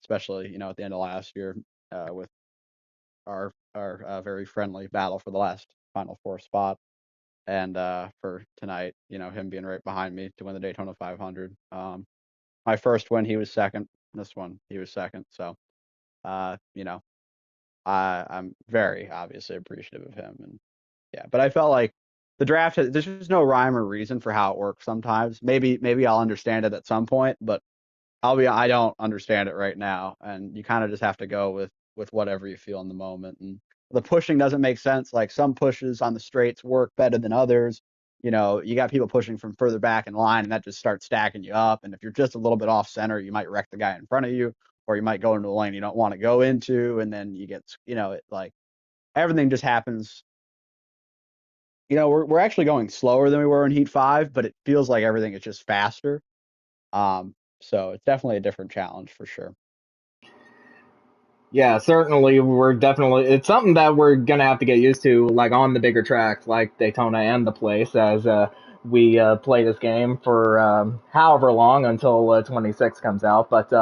Especially at the end of last year with our very friendly battle for the last Final Four spot, and for tonight, him being right behind me to win the Daytona 500. My first win, he was second. This one, he was second. So, uh, you know, I'm very obviously appreciative of him, and yeah, but I felt like the draft, there's just no rhyme or reason for how it works sometimes. Maybe I'll understand it at some point, but I don't understand it right now. And you kind of just have to go with whatever you feel in the moment. And the pushing doesn't make sense. Like some pushes on the straights work better than others. You got people pushing from further back in line, and that just starts stacking you up. And if you're just a little bit off center, you might wreck the guy in front of you, or you might go into a lane you don't want to go into, and then you get, like everything just happens. We're actually going slower than we were in Heat 5, but it feels like everything is just faster. So it's definitely a different challenge for sure. Yeah, certainly it's something that we're gonna have to get used to, like on the bigger tracks, like Daytona and the place, as we play this game for however long until 26 comes out. But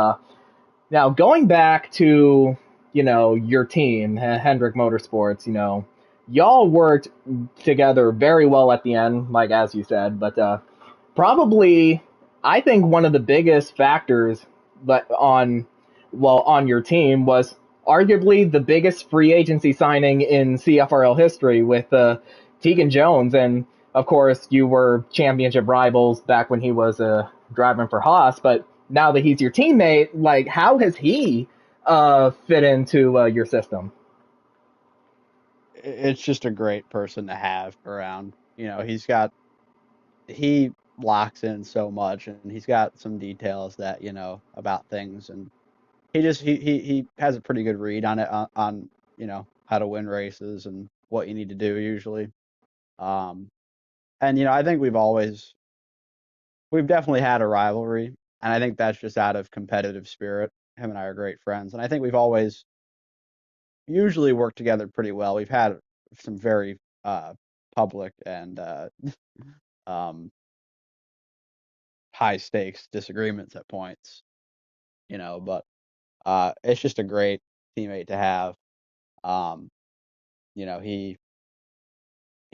now going back to your team, Hendrick Motorsports, y'all worked together very well at the end, like as you said, but probably I think one of the biggest factors but on your team was arguably the biggest free agency signing in CFRL history with Tegan Jones, and of course you were championship rivals back when he was driving for Haas, but now that he's your teammate, like how has he fit into your system? It's just a great person to have around. He locks in so much, and he's got some details that about things, and he has a pretty good read on it on how to win races and what you need to do usually. Um, and I think we've definitely had a rivalry, and I think that's just out of competitive spirit. Him and I are great friends, and I think we've always usually worked together pretty well. We've had some very public and um, high stakes disagreements at points, but it's just a great teammate to have. Um, he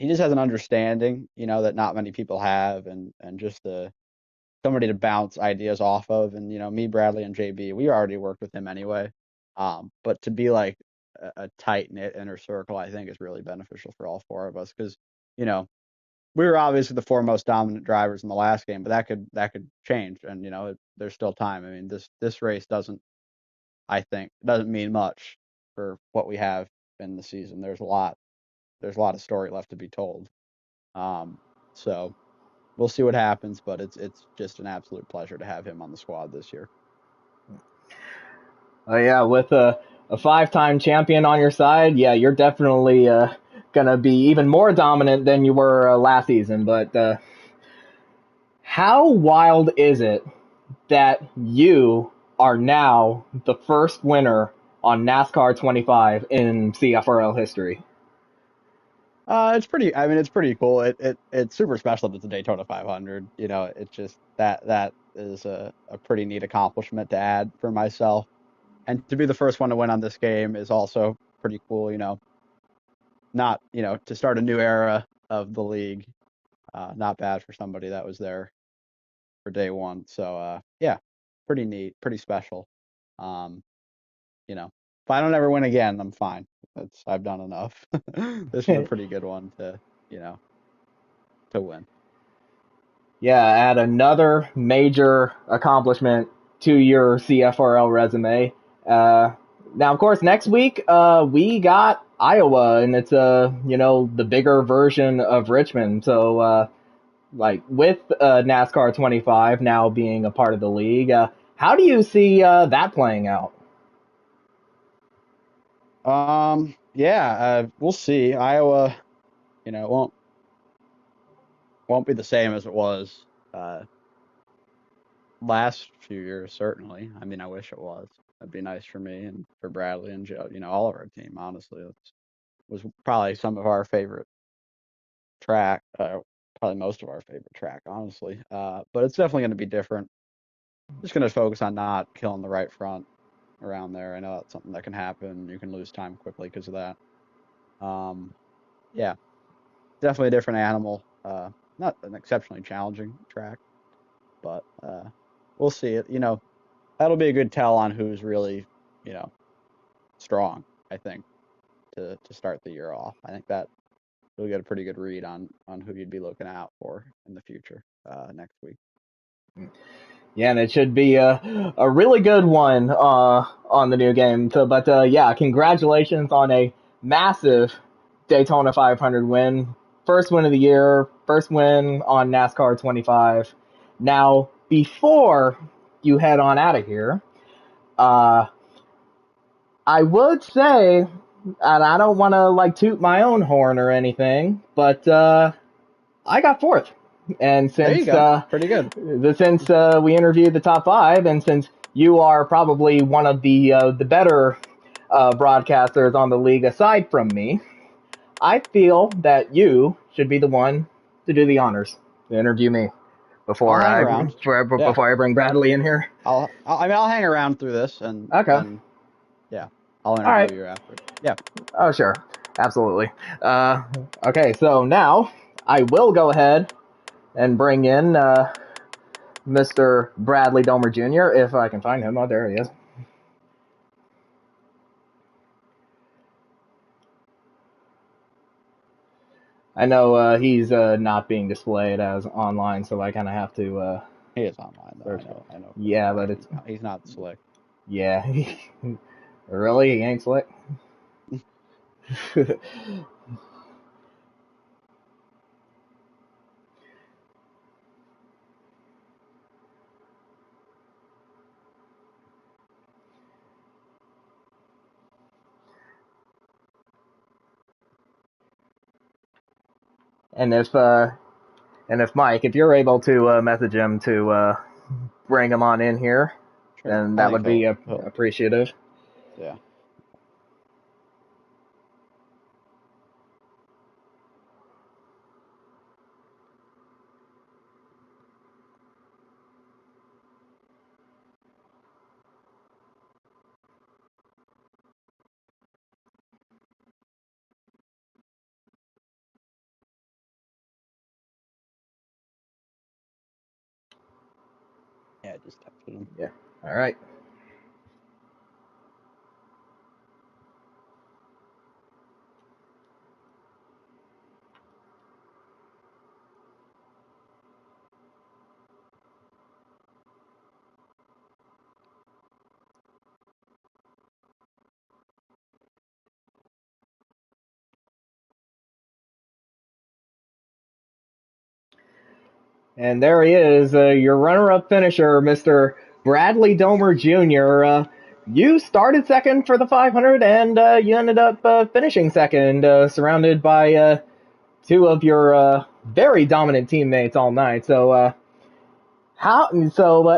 just has an understanding, that not many people have, and just somebody to bounce ideas off of. And me, Bradley, and JB, we already worked with him anyway. But to be like a tight knit inner circle, I think is really beneficial for all four of us because you know we were obviously the four most dominant drivers in the last game, but that could change, and there's still time. I mean, this race doesn't mean much for what we have in the season. There's a lot of story left to be told. Um, so we'll see what happens, but it's just an absolute pleasure to have him on the squad this year. Oh yeah, with a five-time champion on your side, yeah, you're definitely gonna be even more dominant than you were last season. But how wild is it that you are now the first winner on NASCAR 25 in CFRL history? It's pretty. I mean, it's pretty cool. It's super special that it's a Daytona 500. You know, it's just that is a pretty neat accomplishment to add for myself, and to be the first one to win on this game is also pretty cool. You know, not to start a new era of the league. Not bad for somebody that was there for day one. So yeah, pretty neat, pretty special. Um, you know, if I don't ever win again, I'm fine. I've done enough. This was a pretty good one to to win. Yeah, add another major accomplishment to your CFRL resume. Now, of course, next week we got Iowa, and it's the bigger version of Richmond. So, like with NASCAR 25 now being a part of the league, how do you see that playing out? Yeah, we'll see. Iowa, won't be the same as it was uh, last few years, certainly. I mean, I wish it was. That'd be nice for me and for Bradley and Joe, all of our team, honestly. It was probably some of our favorite track, probably most of our favorite track, honestly. But it's definitely going to be different. Just going to focus on not killing the right front around there. I know that's something that can happen. You can lose time quickly because of that. Yeah, definitely a different animal. Not an exceptionally challenging track, but we'll see it. That'll be a good tell on who's really, you know, strong, I think, to start the year off. I think that you'll get a pretty good read on who you'd be looking out for in the future next week. Yeah, and it should be a really good one on the new game. So, but yeah, congratulations on a massive Daytona 500 win. First win of the year, first win on NASCAR 25. Now, before you head on out of here, uh, I would say, and I don't want to like toot my own horn or anything, but I got fourth. And There you since go. Pretty good. we interviewed the top five, and since you are probably one of the better broadcasters on the league aside from me, I feel that you should be the one to do the honors to interview me I'll before hang I around. Yeah. before I bring Bradley in here. I'll hang around through this and Okay. then yeah, I'll All interview right. you after. Yeah. Oh, sure. Absolutely. Okay, so now I will go ahead and bring in Mr. Bradley Domer Jr., if I can find him. Oh, there he is. I know he's not being displayed as online, so I kind of have to He is online though. search. I know for a Yeah, but fact it's he's not slick. yeah. Really, he ain't slick. and if uh, and if Mike, if you're able to message him to bring him on in here, Sure. then I that think would be he'll appreciative. yeah. Yeah, just texted him. Yeah. All right. And there he is, your runner-up finisher, Mr. Bradley Domer Jr. You started second for the 500, and you ended up finishing second, surrounded by two of your very dominant teammates all night. So,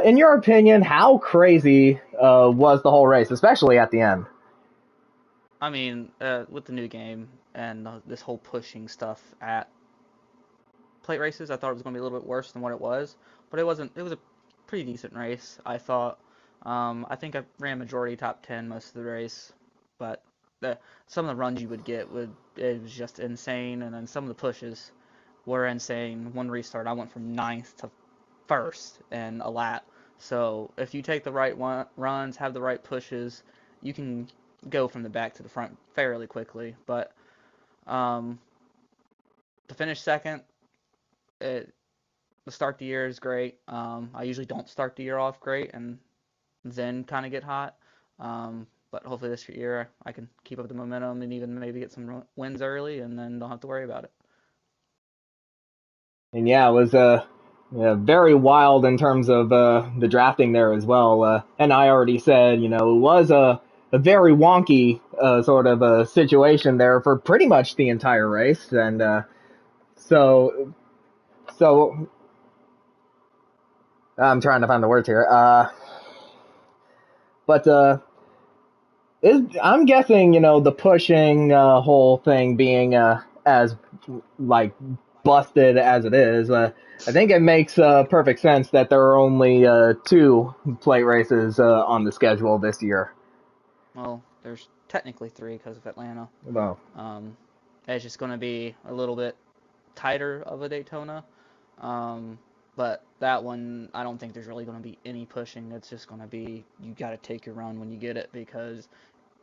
in your opinion, how crazy was the whole race, especially at the end? I mean, with the new game and this whole pushing stuff at plate races, I thought it was going to be a little bit worse than what it was, but it wasn't. It was a pretty decent race, I thought. I think I ran majority top 10 most of the race, but some of the runs you would get it was just insane, and then some of the pushes were insane. One restart, I went from ninth to first in a lap. So if you take the right runs, have the right pushes, you can go from the back to the front fairly quickly. But um, to finish second, the start the year is great. I usually don't start the year off great and then kind of get hot. But hopefully this year I can keep up the momentum and even maybe get some wins early and then don't have to worry about it. And yeah, it was very wild in terms of the drafting there as well. And I already said, it was a very wonky sort of a situation there for pretty much the entire race. And so so I'm trying to find the words here. But I'm guessing, the pushing whole thing being as like busted as it is. I think it makes perfect sense that there are only two plate races on the schedule this year. Well, there's technically three because of Atlanta. Well, Um, it's just going to be a little bit tighter of a Daytona. Um, but that one, I don't think there's really going to be any pushing. It's just going to be you got to take your run when you get it because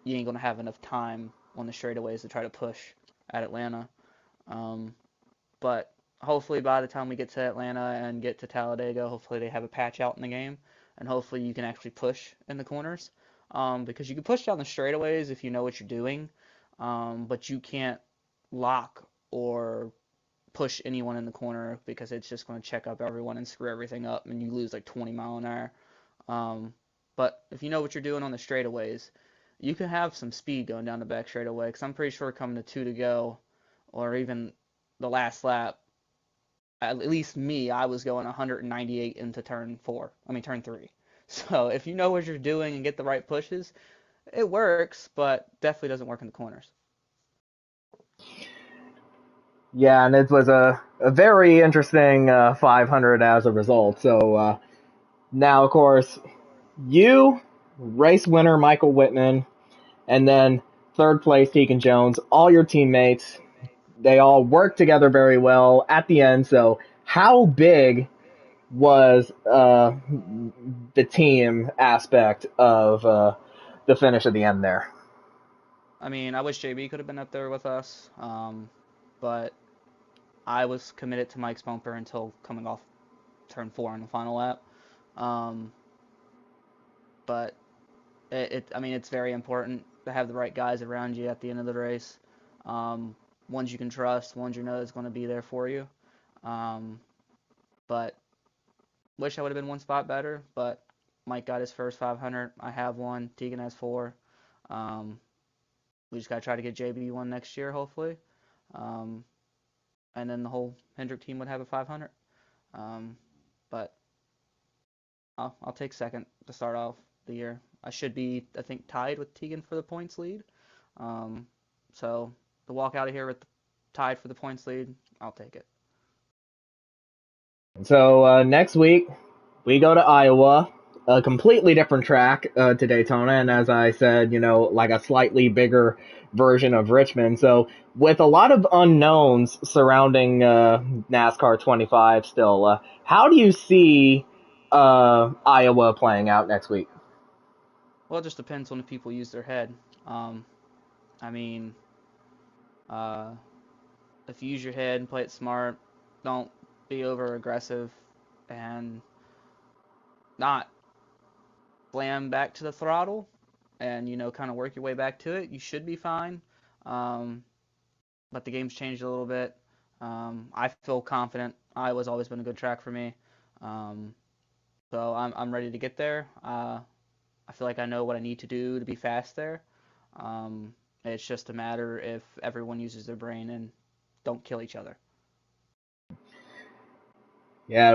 you ain't going to have enough time on the straightaways to try to push at Atlanta. Um, but hopefully by the time we get to Atlanta and get to Talladega, hopefully they have a patch out in the game, and hopefully you can actually push in the corners. Because you can push down the straightaways if you know what you're doing, but you can't lock or push anyone in the corner because it's just going to check up everyone and screw everything up, and you lose like 20 mile an hour. Um, but if you know what you're doing on the straightaways, you can have some speed going down the back straightaway. Because I'm pretty sure coming to two to go, or even the last lap, at least me, I was going 198 into turn three. So if you know what you're doing and get the right pushes, it works, but definitely doesn't work in the corners. yeah, and it was a very interesting 500 as a result. So now, of course, you, race winner Michael Whitman, and then third place Deacon Jones, all your teammates, they all worked together very well at the end. So how big was the team aspect of the finish at the end there? I mean, I wish JB could have been up there with us, but I was committed to Mike's bumper until coming off turn four on the final lap. Um, but I mean, it's very important to have the right guys around you at the end of the race. Um, Ones you can trust, ones you know is going to be there for you. Um, but wish I would have been one spot better. But Mike got his first 500. I have one. Tegan has four. Um, we just got to try to get JB one next year, hopefully. Um, and then the whole Hendrick team would have a 500. Um, but I'll take second to start off the year. I should be, I think, tied with Tegan for the points lead. Um, so to walk out of here with tied for the points lead, I'll take it. So next week we go to Iowa, a completely different track to Daytona, and as I said, like a slightly bigger version of Richmond. So with a lot of unknowns surrounding NASCAR 25 still, how do you see Iowa playing out next week? Well, it just depends on if people use their head. Um, I mean, uh, if you use your head and play it smart, don't be over aggressive and not slam back to the throttle and, kind of work your way back to it, you should be fine. Um, but the game's changed a little bit. I feel confident. Iowa's always been a good track for me. Um, so I'm ready to get there. I feel like I know what I need to do to be fast there. Um, it's just a matter if everyone uses their brain and don't kill each other. Yeah,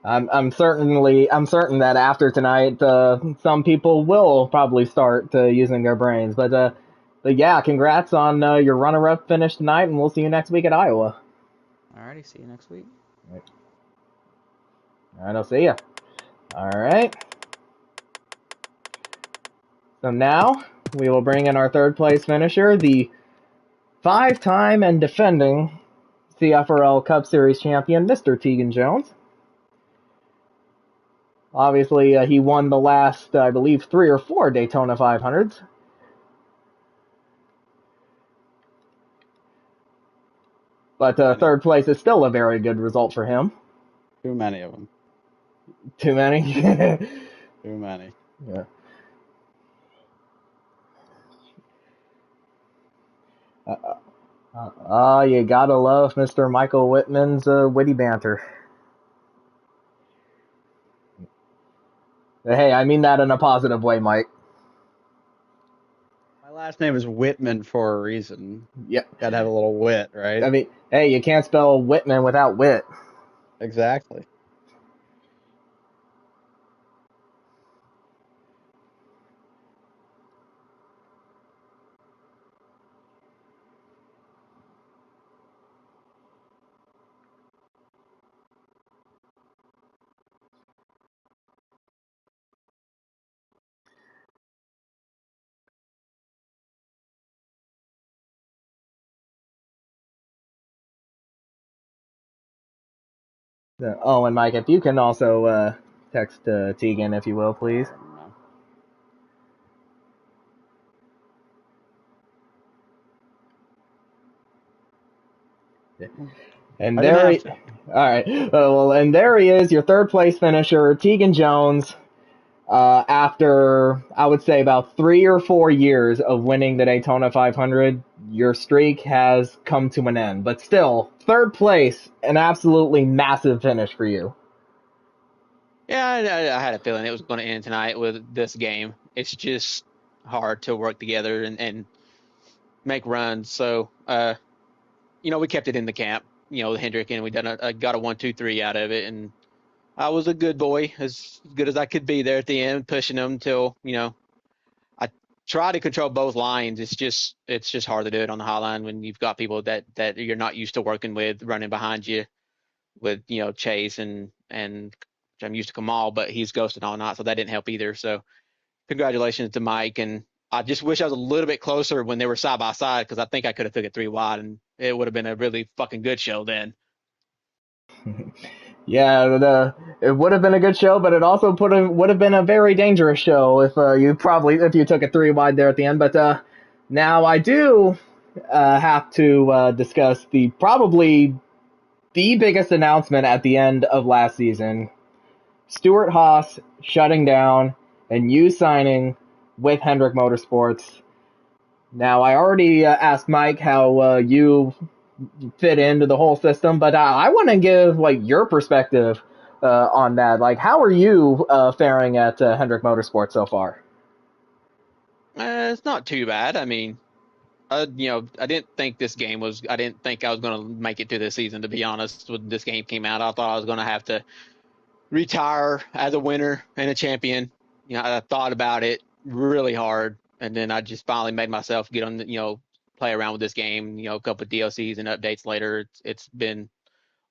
I'm certain that after tonight, some people will probably start using their brains. But But yeah, congrats on your runner-up finish tonight, and we'll see you next week at Iowa. Alrighty, see you next week. All right, I'll see ya. All right. So now we will bring in our third place finisher, the 5-time and defending CFRL Cup Series champion, Mr. Tegan Jones. Obviously, he won the last, I believe, 3 or 4 Daytona 500s. But third place is still a very good result for him. Too many of them. Too many? Too many. Yeah. You gotta love Mr. Michael Whitman's witty banter. Hey, I mean that in a positive way, Mike. My last name is Whitman for a reason. Yep. Gotta have a little wit, right? I mean, hey, you can't spell Whitman without wit. Exactly. Oh, and Mike, if you can also text Tegan, if you will, please. No. And I didn't there have he, to. all right. Well, and there he is, your third place finisher, Tegan Jones. After I would say about 3 or 4 years of winning the Daytona 500, your streak has come to an end. But still, third place, an absolutely massive finish for you. Yeah, I had a feeling it was going to end tonight with this game. It's just hard to work together and make runs. So, we kept it in the camp, with Hendrick, and we got a 1-2-3 out of it. And I was a good boy, as good as I could be there at the end, pushing them until, I try to control both lines. It's just hard to do it on the high line when you've got people that you're not used to working with running behind you with, Chase and I'm used to Kamal, but he's ghosted all night, so that didn't help either. So congratulations to Mike, and I just wish I was a little bit closer when they were side by side, because I think I could have took it 3 wide, and it would have been a really fucking good show then. Yeah, it would have been a good show, but it also would have been a very dangerous show if you took it 3 wide there at the end. But now I do have to discuss probably the biggest announcement at the end of last season: Stuart Haas shutting down and you signing with Hendrick Motorsports. Now, I already asked Mike how you fit into the whole system, but I want to give your perspective on that. How are you faring at Hendrick Motorsports so far? It's not too bad. I mean, I didn't think this game was. I didn't think I was going to make it to this season. To be honest, when this game came out, I thought I was going to have to retire as a winner and a champion. I thought about it really hard, and then I just finally made myself get on play around with this game. A couple of DLCs and updates later, it's been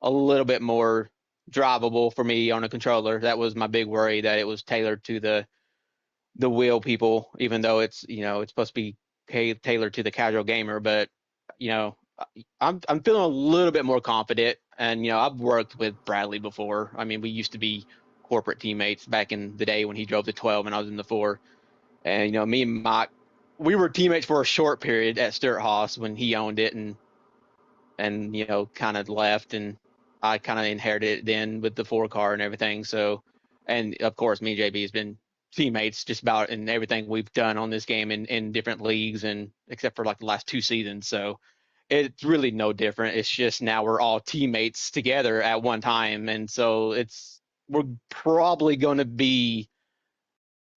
a little bit more drivable for me on a controller. That was my big worry, that it was tailored to the wheel people, even though it's supposed to be tailored to the casual gamer. But you know, I'm feeling a little bit more confident, and I've worked with Bradley before. I mean, we used to be corporate teammates back in the day when he drove the 12 and I was in the 4. And me and Mike, we were teammates for a short period at Stuart Haas when he owned it, and kind of left, and I kind of inherited it then with the 4 car and everything. So, and of course, me and JB has been teammates just about in everything we've done on this game in different leagues, and except for like the last 2 seasons. So it's really no different. It's just now we're all teammates together at one time, and so we're probably going to be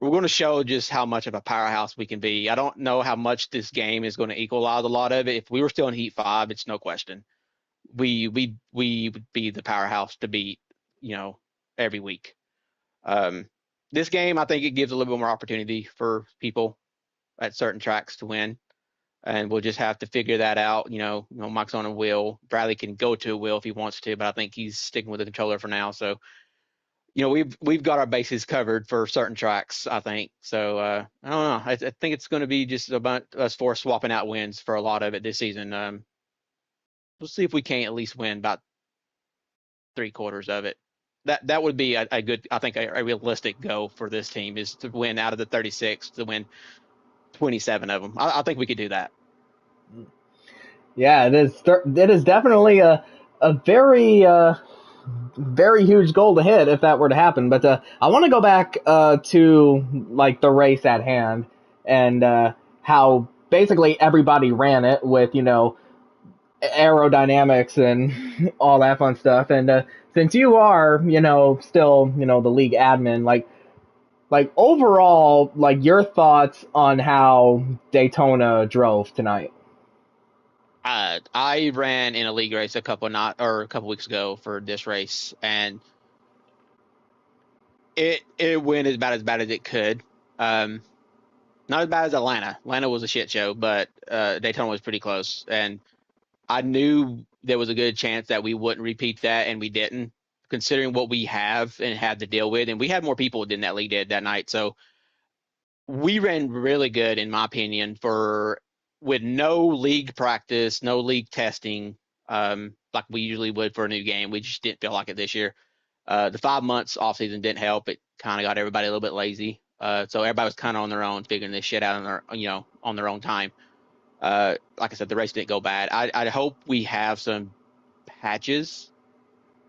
we're going to show just how much of a powerhouse we can be. I don't know how much this game is going to equalize a lot of it. If we were still in Heat 5, it's no question we would be the powerhouse to beat, every week. Um, this game, I think it gives a little bit more opportunity for people at certain tracks to win. and we'll just have to figure that out. Mike's on a wheel. Bradley can go to a wheel if he wants to, but I think he's sticking with the controller for now. So, we've got our bases covered for certain tracks, I think. So I don't know. I think it's going to be just about us four swapping out wins for a lot of it this season. We'll see if we can't at least win about 3/4 of it. That would be a good, I think, a realistic goal for this team is to win out of the 36, to win 27 of them. I think we could do that. Yeah, it is definitely a very very huge goal to hit if that were to happen. But I want to go back to like the race at hand and how basically everybody ran it with aerodynamics and all that fun stuff. And since you are still the league admin, like overall, like your thoughts on how Daytona drove tonight. I ran in a league race a couple weeks ago for this race, and it went about as bad as it could. Not as bad as Atlanta. Atlanta was a shit show, but Daytona was pretty close, and I knew there was a good chance that we wouldn't repeat that, and we didn't, considering what we have and had to deal with, and we had more people than that league did that night. So we ran really good, in my opinion, with no league practice, no league testing, like we usually would for a new game. We just didn't feel like it this year. The 5 months off season didn't help. It kind of got everybody a little bit lazy. So everybody was kind of on their own, figuring this shit out on their own time. Like I said, the race didn't go bad. I hope we have some patches.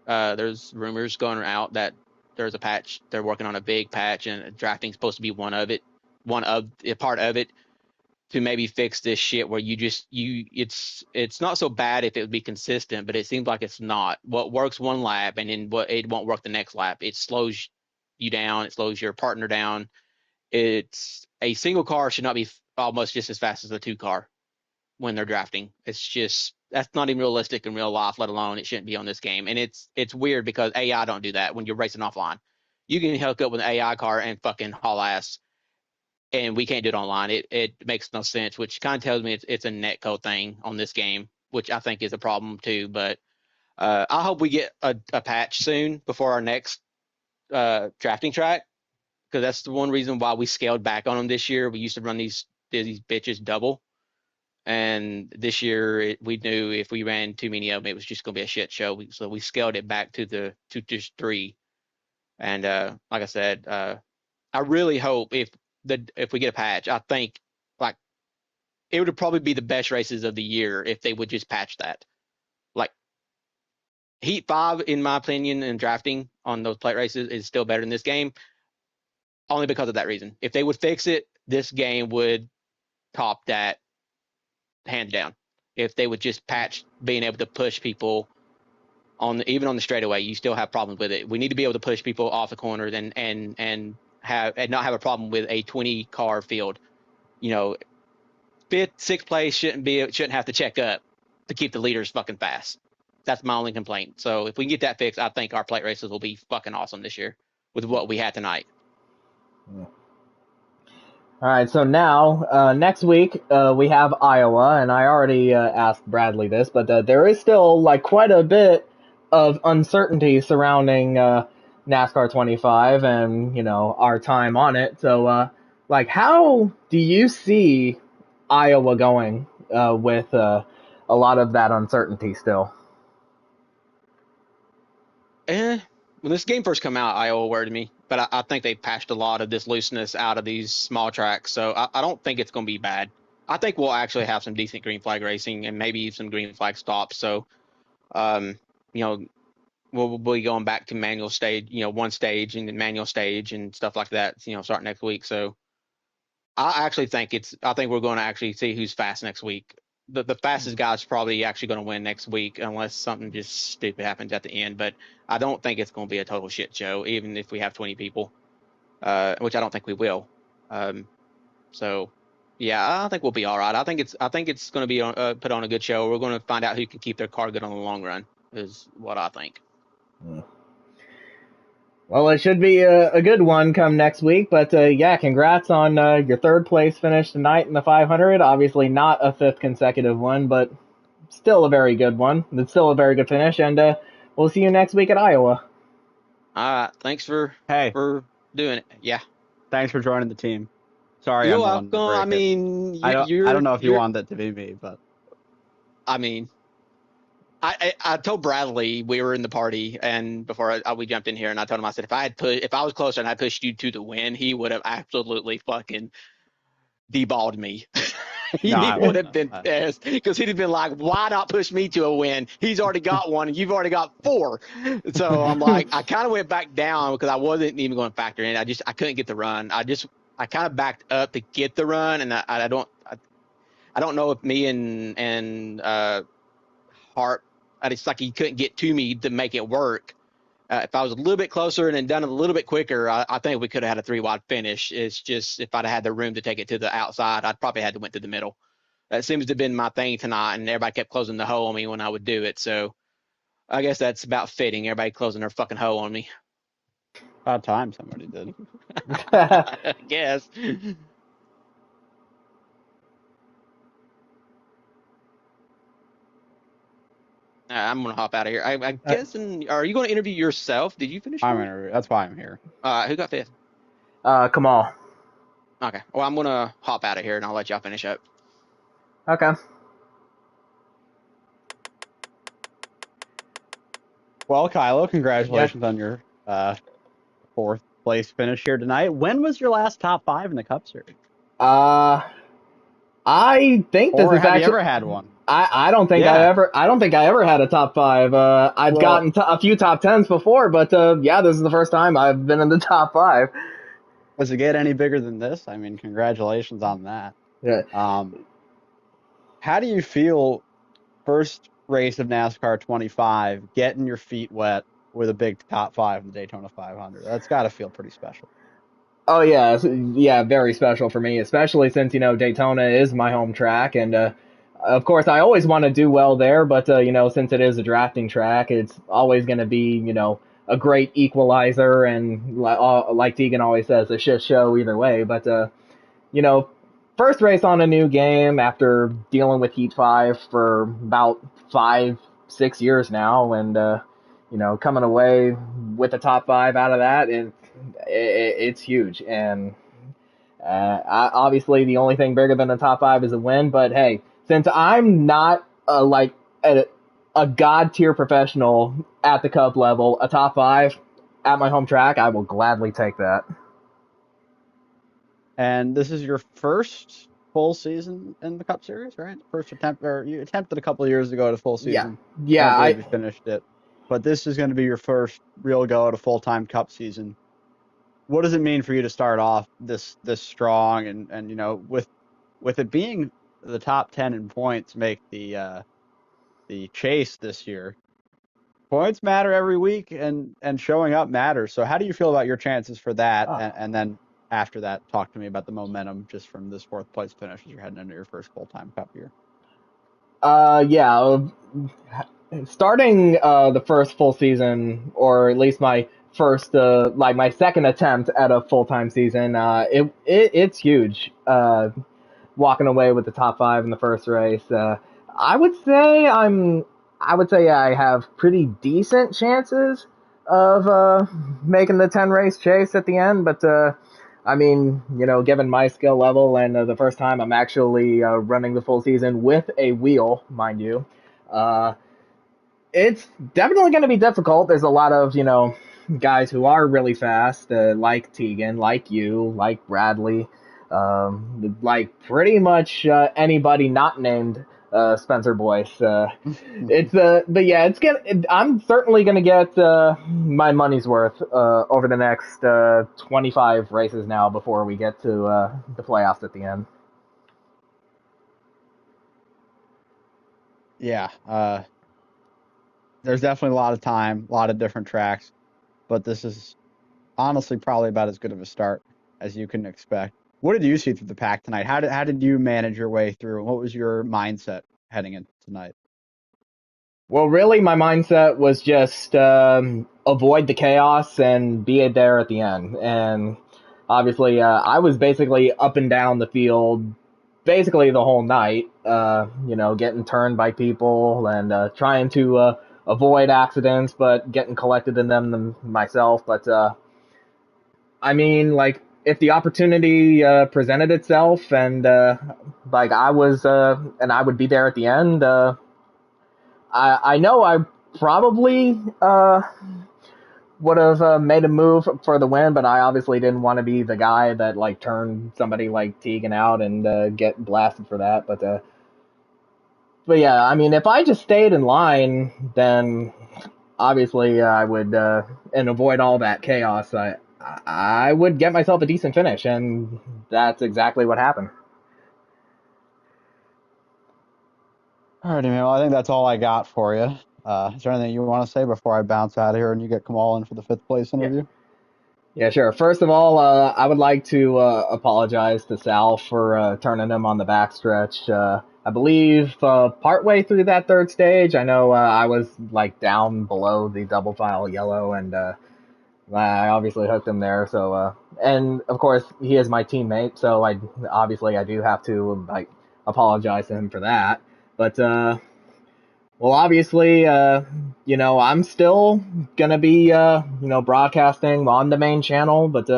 There's rumors going out that there's a patch. They're working on a big patch, and drafting's supposed to be one of a part of it, to maybe fix this shit where it's not so bad if it would be consistent, but it seems like it's not. What works one lap and then it won't work the next lap. It slows you down. It slows your partner down. It's a single car should not be almost just as fast as a two car when they're drafting. That's not even realistic in real life, let alone it shouldn't be on this game. And it's weird because AI don't do that when you're racing offline. You can hook up with an AI car and fucking haul ass, and we can't do it online. It makes no sense, which kind of tells me it's a netcode thing on this game, which I think is a problem too. But I hope we get a patch soon before our next drafting track, because that's the one reason why we scaled back on them this year. We used to run these bitches double, and this year we knew if we ran too many of them, it was just going to be a shit show. So we scaled it back to just 3. And like I said, I really hope if we get a patch, I think like it would probably be the best races of the year if they would just patch that. Like Heat 5, in my opinion, and drafting on those plate races is still better than this game, only because of that reason. If they would fix it, this game would top that hands down. If they would just patch being able to push people even on the straightaway, you still have problems with it. We need to be able to push people off the corners and not have a problem with a 20 car field. Fifth, sixth place shouldn't have to check up to keep the leaders fucking fast. That's my only complaint. So if we can get that fixed, I think our plate races will be fucking awesome this year with what we had tonight. Yeah. All right, so now next week we have Iowa, and I already asked Bradley this, but there is still like quite a bit of uncertainty surrounding NASCAR 25 and our time on it. So like, how do you see Iowa going with a lot of that uncertainty still? When this game first came out, Iowa worried me, but I think they patched a lot of this looseness out of these small tracks, so I don't think it's going to be bad. I think we'll actually have some decent green flag racing and maybe some green flag stops. So, um, you know, we'll be going back to manual stage, one stage and then manual stage and stuff like that, starting next week. So I think we're going to actually see who's fast next week. The fastest guy's probably actually going to win next week unless something just stupid happens at the end. But I don't think it's going to be a total shit show, even if we have 20 people, which I don't think we will. So yeah, I think we'll be all right. I think it's going to be put on a good show. We're going to find out who can keep their car good on the long run, is what I think. Well, it should be a good one come next week, but yeah, congrats on your third place finish tonight in the 500. Obviously not a fifth consecutive one, but still a very good one. It's still a very good finish, and we'll see you next week at Iowa. All right. Thanks Hey, for doing it. Yeah. thanks for joining the team. Sorry, You're I'm the one welcome. to I break it. mean, I don't know if you wanted it to be me, but I mean, I told Bradley we were in the party and before we jumped in here, and I told him, I said, if I was closer and I pushed you to the win, he would have absolutely fucking deballed me. no, He I would wouldn't have been have. pissed because he'd have been like, why not push me to a win? He's already got one and you've already got four. So I'm like, I kind of went back down because I wasn't even going to factor in. I couldn't get the run. I kind of backed up to get the run, and I don't know if me and Hart, it's like he couldn't get to me to make it work. If I was a little bit closer and then done it a little bit quicker, I think we could have had a 3 wide finish. It's just if I'd had the room to take it to the outside, I'd probably had to went to the middle. That seems to have been my thing tonight, and everybody kept closing the hole on me when I would do it. So I guess that's about fitting. Everybody closing their fucking hole on me. About time somebody did. I guess. I'm gonna hop out of here. I guess. Are you going to interview yourself? Did you finish yours? That's why I'm here. Who got fifth? Kamal. Okay. Well, I'm gonna hop out of here and I'll let y'all finish up. Okay. Well, Kylo, congratulations on your fourth place finish here tonight. When was your last top 5 in the Cup Series? I think this Or is have you actually. ever had one? I don't think Yeah. I don't think I ever had a top 5. I've Well- gotten a few top 10s before, but yeah, this is the first time I've been in the top 5. Does it get any bigger than this? I mean, congratulations on that. Yeah. How do you feel first race of NASCAR 25, getting your feet wet with a big top 5 in the Daytona 500? That's got to feel pretty special. Oh yeah, yeah, very special for me, especially since Daytona is my home track, and of course I always want to do well there, but since it is a drafting track, it's always going to be a great equalizer, and like Tegan always says, a shit show either way. But you know, first race on a new game after dealing with Heat 5 for about 5, 6 years now, and coming away with the top 5 out of that, it's huge. And obviously, the only thing bigger than the top 5 is a win. But hey, since I'm not like a god tier professional at the Cup level, a top 5 at my home track, I will gladly take that. And this is your first full season in the Cup Series, right? First attempt, or you attempted a couple of years ago at a full season. Yeah, Don't believe you finished it. But this is going to be your first real go at a full-time Cup season. What does it mean for you to start off this strong and with it being the top 10 in points make the chase this year? Points matter every week, and showing up matters. So how do you feel about your chances for that? And then after that, talk to me about the momentum just from this fourth place finish as you're heading into your first full-time Cup year. Yeah, starting the first full season, or at least my first, like my second attempt at a full-time season, it's huge. Walking away with the top 5 in the first race. I would say I have pretty decent chances of making the 10 race chase at the end, but I mean, given my skill level and the first time I'm actually running the full season with a wheel, mind you, it's definitely going to be difficult. There's a lot of, guys who are really fast, like Tegan, like you, like Bradley, like pretty much anybody not named Spencer Boyce. But yeah, I'm certainly gonna get my money's worth over the next 25 races now before we get to the playoffs at the end. Yeah, there's definitely a lot of time, a lot of different tracks, but this is honestly probably about as good of a start as you can expect. What did you see through the pack tonight? How did you manage your way through? What was your mindset heading into tonight? Well, really, my mindset was just avoid the chaos and be there at the end. And obviously, I was basically up and down the field basically the whole night, getting turned by people and trying to avoid accidents, but getting collected in them myself. But I mean, like, if the opportunity presented itself and like I was, and I would be there at the end, I know I probably would have made a move for the win, but I obviously didn't want to be the guy that like turned somebody like Tegan out and get blasted for that. But yeah, I mean, if I just stayed in line, then obviously I would and avoid all that chaos. I would get myself a decent finish, and that's exactly what happened. Alrighty, man. Well, I think that's all I got for you. Is there anything you want to say before I bounce out of here and you get Kamal in for the 5th place interview? Yeah, sure. First of all, I would like to apologize to Sal for turning him on the backstretch. I believe partway through that third stage, I know I was like down below the double file yellow, and I obviously hooked him there. So, and of course, he is my teammate, so I do have to like apologize to him for that. But well, obviously, I'm still gonna be, broadcasting on the main channel, but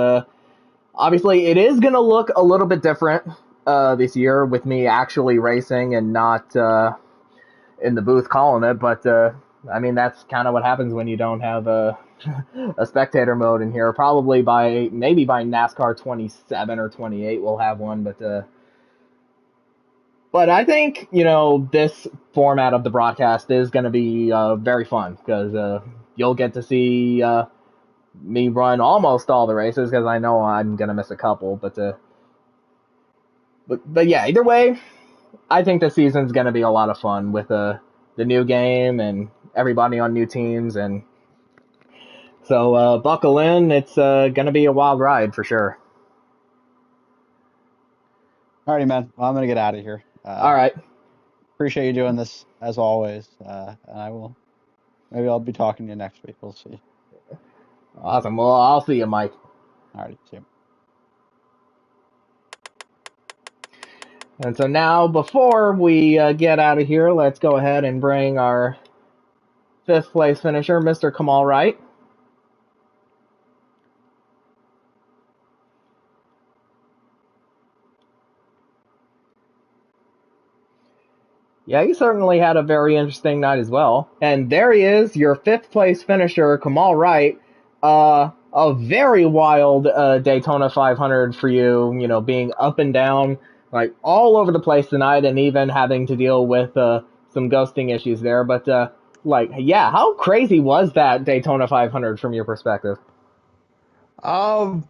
obviously, it is gonna look a little bit different this year with me actually racing and not in the booth calling it. But I mean, that's kind of what happens when you don't have a spectator mode in here. Probably maybe by NASCAR 27 or 28, we'll have one, But I think, this format of the broadcast is going to be very fun because you'll get to see me run almost all the races because I know I'm going to miss a couple. But yeah, either way, I think the season's going to be a lot of fun with the new game and everybody on new teams. And so buckle in. It's going to be a wild ride for sure. Alrighty, man. Well, I'm going to get out of here. All right. Appreciate you doing this as always. And maybe I'll be talking to you next week. We'll see. Awesome. Well, I'll see you, Mike. Alrighty, see you. And so now, before we get out of here, let's go ahead and bring our 5th place finisher, Mr. Kamal Wright. Yeah, he certainly had a very interesting night as well. And there he is, your 5th place finisher, Kamal Wright. A very wild Daytona 500 for you, being up and down, like all over the place tonight, and even having to deal with some ghosting issues there. But, how crazy was that Daytona 500 from your perspective? Yeah,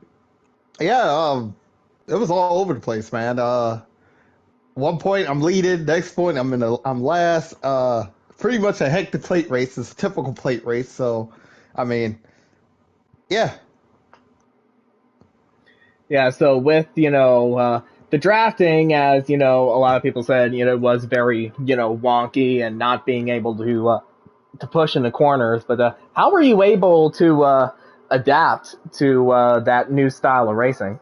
it was all over the place, man. One point I'm leading, next point I'm last. Pretty much a hectic plate race. It's a typical plate race. So, I mean, yeah. Yeah, so with, the drafting, as, a lot of people said, was very, wonky and not being able to push in the corners. But how were you able to adapt to that new style of racing?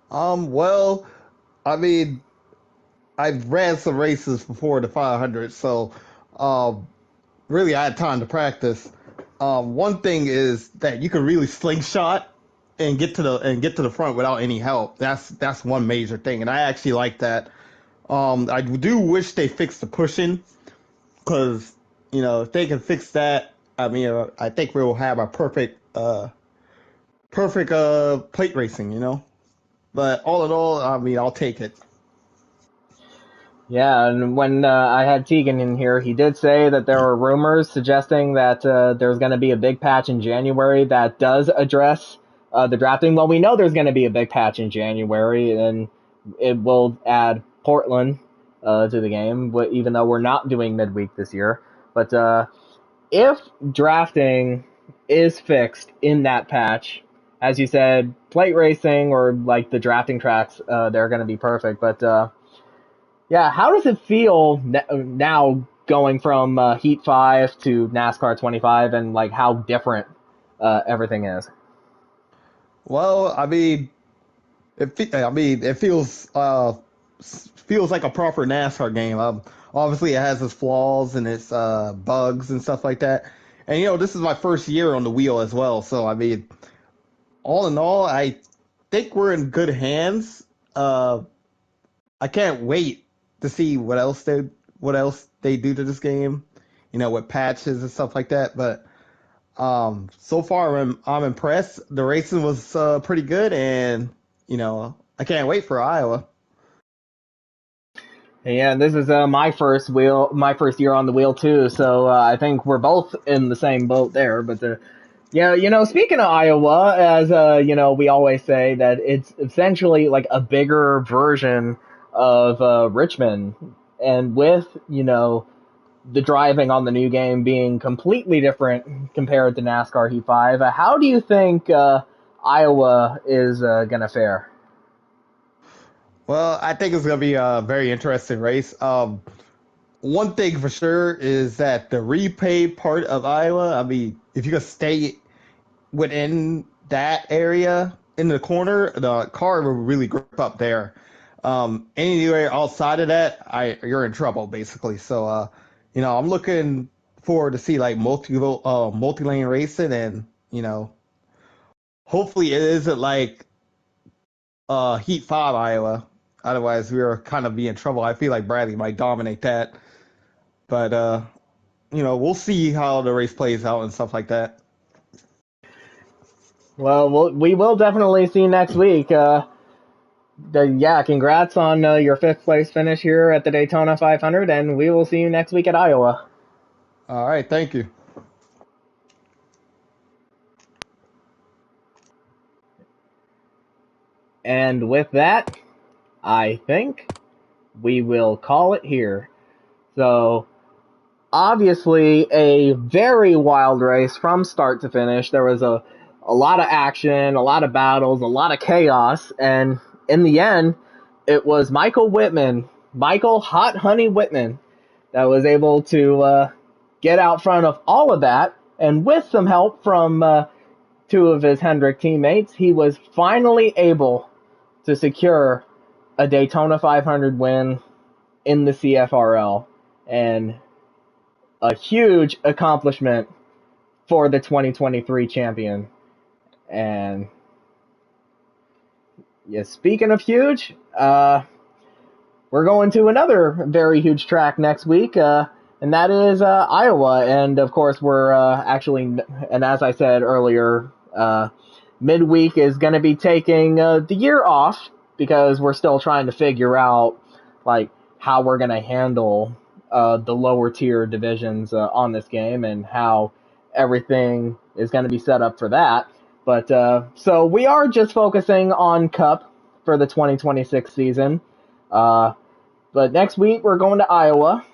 Well, I mean, I've ran some races before the 500, so really I had time to practice. One thing is that you can really slingshot and get to the front without any help. That's one major thing, and I actually like that. I do wish they fixed the pushing, because if they can fix that, I mean, I think we will have a perfect plate racing. But all in all, I mean, I'll take it. Yeah, and when I had Tegan in here, he did say that there were rumors suggesting that there's going to be a big patch in January that does address the drafting. Well, we know there's going to be a big patch in January, and it will add Portland to the game, even though we're not doing midweek this year. But if drafting is fixed in that patch, as you said, plate racing or like the drafting tracks, they're going to be perfect. But yeah, how does it feel now going from Heat 5 to NASCAR 25 and like how different everything is. Well, I mean, it feels like a proper NASCAR game. Obviously, it has its flaws and its bugs and stuff like that. And this is my first year on the wheel as well. So I mean, all in all, I think we're in good hands. I can't wait to see what else they do to this game. With patches and stuff like that. But so far I'm impressed. The racing was pretty good, and I can't wait for Iowa. Yeah, this is my first year on the wheel too. So I think we're both in the same boat there. But yeah, speaking of Iowa, as we always say that it's essentially like a bigger version of Richmond, and with the driving on the new game being completely different compared to NASCAR Heat 5. How do you think Iowa is going to fare? Well, I think it's going to be a very interesting race. One thing for sure is that the repay part of Iowa, I mean, if you can stay within that area in the corner, the car will really grip up there. Anywhere outside of that, you're in trouble basically. So, I'm looking forward to see like multi lane racing, and hopefully it isn't like Heat 5 Iowa. Otherwise, we're kind of be in trouble. I feel like Bradley might dominate that, but we'll see how the race plays out and stuff like that. Well, we will definitely see next week. Yeah, congrats on your 5th place finish here at the Daytona 500, and we will see you next week at Iowa. All right, thank you. And with that, I think we will call it here. So, obviously, a very wild race from start to finish. There was a lot of action, a lot of battles, a lot of chaos, and in the end, it was Michael Hot Honey Whitman, that was able to get out front of all of that, and with some help from 2 of his Hendrick teammates, he was finally able to secure a Daytona 500 win in the CFRL, and a huge accomplishment for the 2023 champion. And yeah, speaking of huge, we're going to another very huge track next week, and that is Iowa. And of course, we're actually, and as I said earlier, midweek is going to be taking the year off because we're still trying to figure out like how we're going to handle the lower tier divisions on this game and how everything is going to be set up for that. But so we are just focusing on Cup for the 2026 season. But next week we're going to Iowa,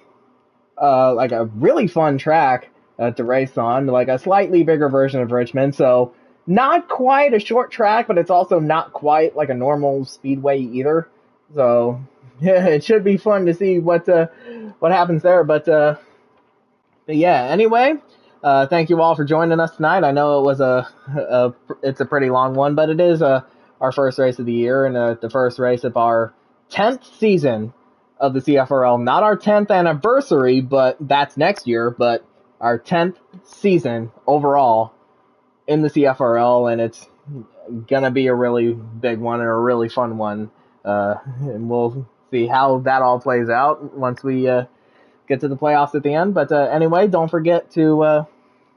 like a really fun track to race on, like a slightly bigger version of Richmond. So not quite a short track, but it's also not quite like a normal speedway either. So yeah, it should be fun to see what happens there. But yeah, anyway, thank you all for joining us tonight. I know it was it's a pretty long one, but it is our first race of the year and the first race of our 10th season of the CFRL. Not our 10th anniversary, but that's next year, but our 10th season overall in the CFRL, and it's gonna be a really big one and a really fun one. And we'll see how that all plays out once we get to the playoffs at the end. But anyway, don't forget to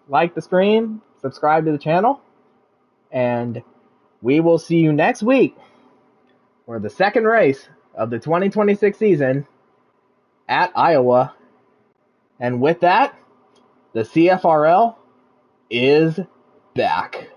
like the stream, subscribe to the channel, and we will see you next week for the second race of the 2026 season at Iowa. And with that, the CFRL is back.